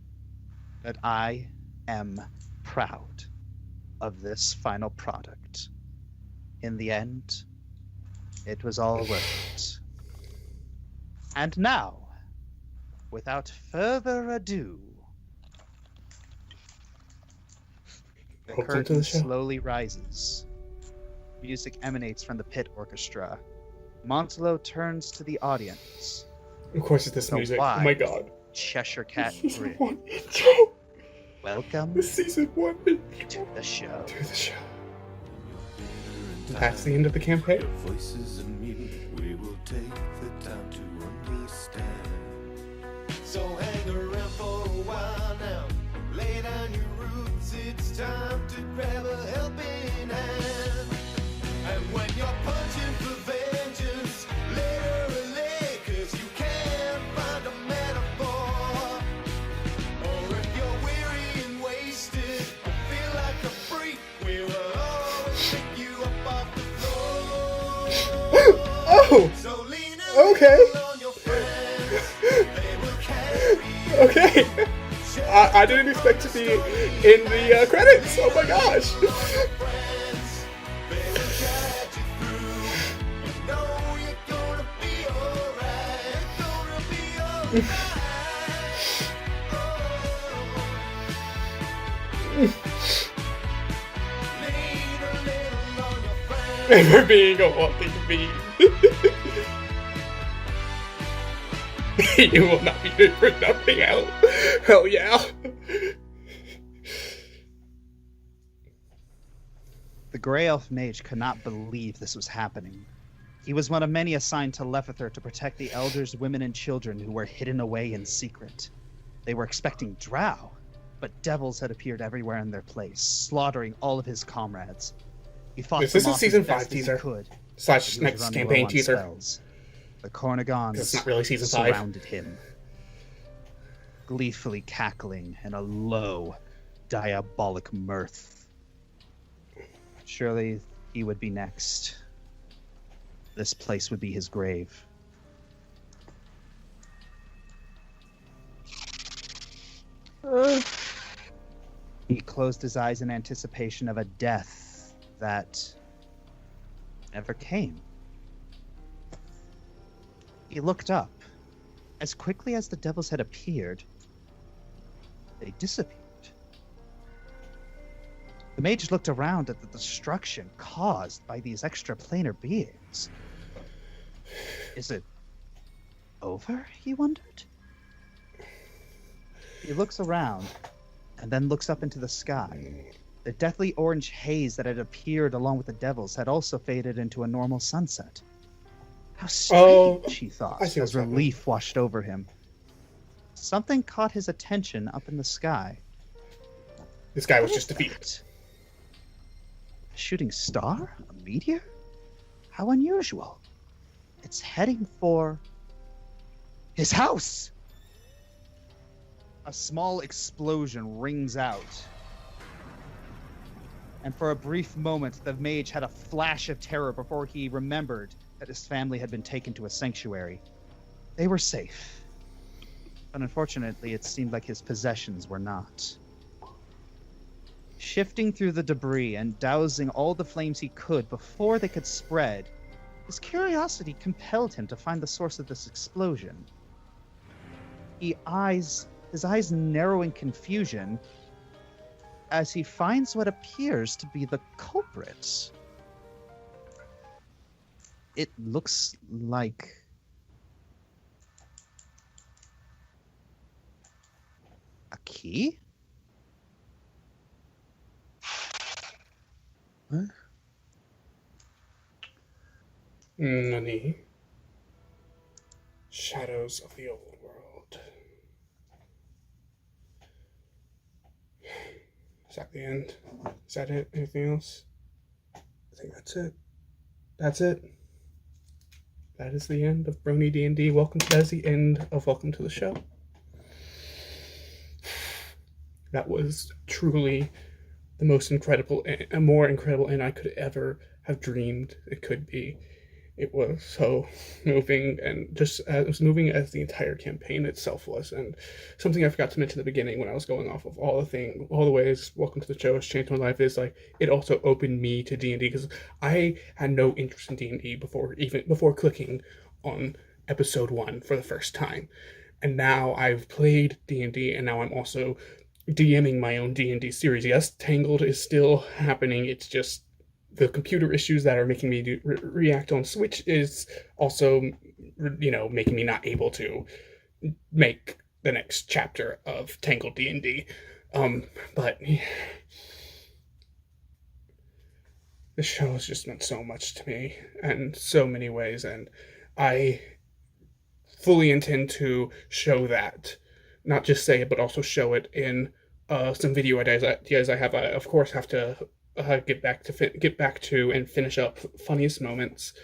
that I am proud of this final product. In the end, it was all worth it. And now, without further ado, the Welcome to curtain the show. slowly rises. Music emanates from the pit orchestra. Montelo turns to the audience. Of course it's this The music. Oh wide my god. Cheshire Cat Season grin. 1 intro. Welcome The Season 1 intro. to the show. To the show. That's the end of the campaign. Voices and me, we will take the time to understand. So hang around for a while now. Lay down your roots, it's time to grab a helping hand. And when you're punching for vengeance, lay her a leg, 'cause you can't find a metaphor. Or if you're weary and wasted, or feel like a freak, we will always pick you up off the floor. Oh! So lean Okay. on your friends, they will carry Okay. I didn't expect to be in the credits. Oh my gosh. And for being a walking bean. You will not be good for nothing, hell yeah. The Grey Elf Mage could not believe this was happening. He was one of many assigned to Lefether to protect the elders, women, and children who were hidden away in secret. They were expecting Drow, but devils had appeared everywhere in their place, slaughtering all of his comrades. He fought This them is a off season as best 5 as he teaser. could, Slash but he was next running campaign low on teaser. spells. The Cornigons It's not really season 5. surrounded him, gleefully cackling in a low, diabolic mirth. Surely he would be next. This place would be his grave. He closed his eyes in anticipation of a death that never came. He looked up. As quickly as the devils had appeared, they disappeared. The mage looked around at the destruction caused by these extraplanar beings. Is it over? He wondered. He looks around and then looks up into the sky. The deathly orange haze that had appeared along with the devils had also faded into a normal sunset. How strange, he thought, I see as what's happening. relief washed over him. Something caught his attention up in the sky. This guy was just defeated. A shooting star? A meteor? How unusual. It's heading for his house! A small explosion rings out. And for a brief moment, the mage had a flash of terror before he remembered that his family had been taken to a sanctuary. They were safe. But unfortunately, it seemed like his possessions were not. Shifting through the debris and dousing all the flames he could before they could spread, his curiosity compelled him to find the source of this explosion. His eyes narrow in confusion as he finds what appears to be the culprit. It looks like a key? What? Nani. Shadows of the Old World. Is that the end? Is that it? Anything else? I think that's it. That's it. That is the end of Brony D&D. That is the end of Welcome to the Show. That was truly the most incredible, a more incredible end I could ever have dreamed it could be. It was so moving, and just as moving as the entire campaign itself was. And something I forgot to mention at the beginning when I was going off of all the ways Welcome to the Show has changed my life is like it also opened me to D&D, because I had no interest in D&D before clicking on episode 1 for the first time. And now I've played D&D, and now I'm also DMing my own D&D series. Yes, Tangled is still happening. It's just the computer issues that are making me react on Switch is also, making me not able to make the next chapter of Tangled D&D. But this show has just meant so much to me in so many ways, and I fully intend to show that, not just say it, but also show it in some video ideas I have. I of course have to get back to and finish up funniest moments.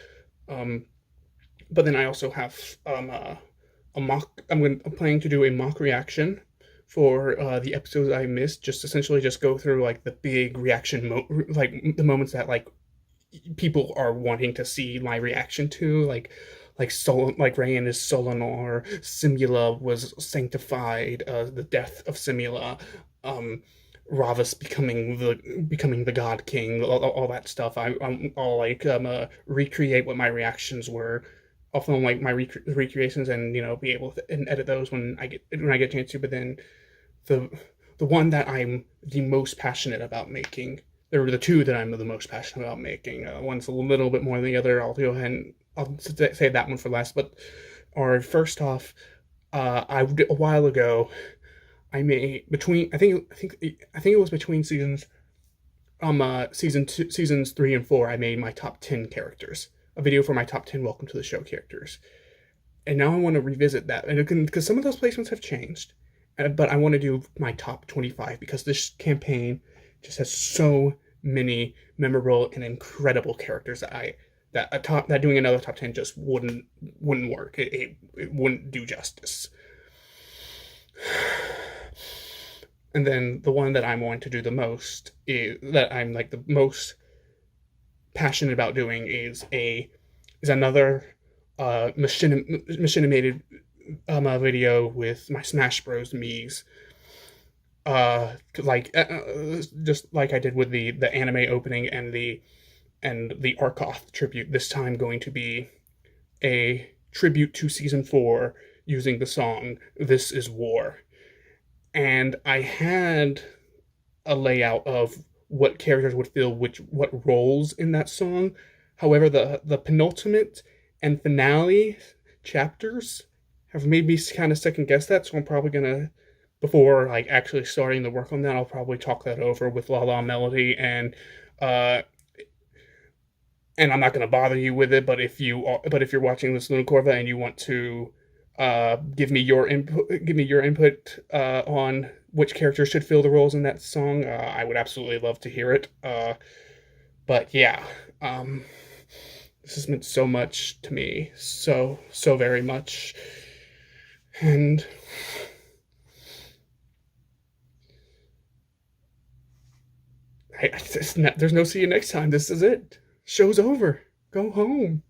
But then I also have a mock. I'm planning to do a mock reaction for the episodes I missed. Just essentially just go through like the big reaction, like the moments that like people are wanting to see my reaction to, like Rayan is Solinar, Simula was sanctified, the death of Simula, Ravus becoming the God King, all that stuff. I'll like recreate what my reactions were. I'll film like my recreations and be able to edit those when I get a chance to. But then the one that I'm the most passionate about making. There were the two that I'm the most passionate about making. One's a little bit more than the other. I'll go ahead and I'll say that one for last. But first off, a while ago, I made I think it was between seasons 3 and 4. I made my top 10 characters, a video for my top 10 Welcome to the Show characters, and now I want to revisit that, and because some of those placements have changed, but I want to do my top 25 because this campaign just has so many memorable and incredible characters that doing another top 10 just wouldn't work. It wouldn't do justice. And then the one that I'm going to do the most that I'm like the most passionate about doing is another machinimated video with my Smash Bros. Mies. Just like I did with the anime opening and the Arkoth tribute. This time going to be a tribute to season 4 using the song "This Is War." And I had a layout of what characters would fill what roles in that song. However, the penultimate and finale chapters have made me kind of second guess that, so I'm probably gonna, before like actually starting the work on that, I'll probably talk that over with La La Melody, and I'm not gonna bother you with it. But if you're watching this Lunacorva and you want to give me your input on which characters should fill the roles in that song, I would absolutely love to hear it. But yeah, this has meant so much to me, so very much, and there's no see you next time. This is it. Show's over. Go home.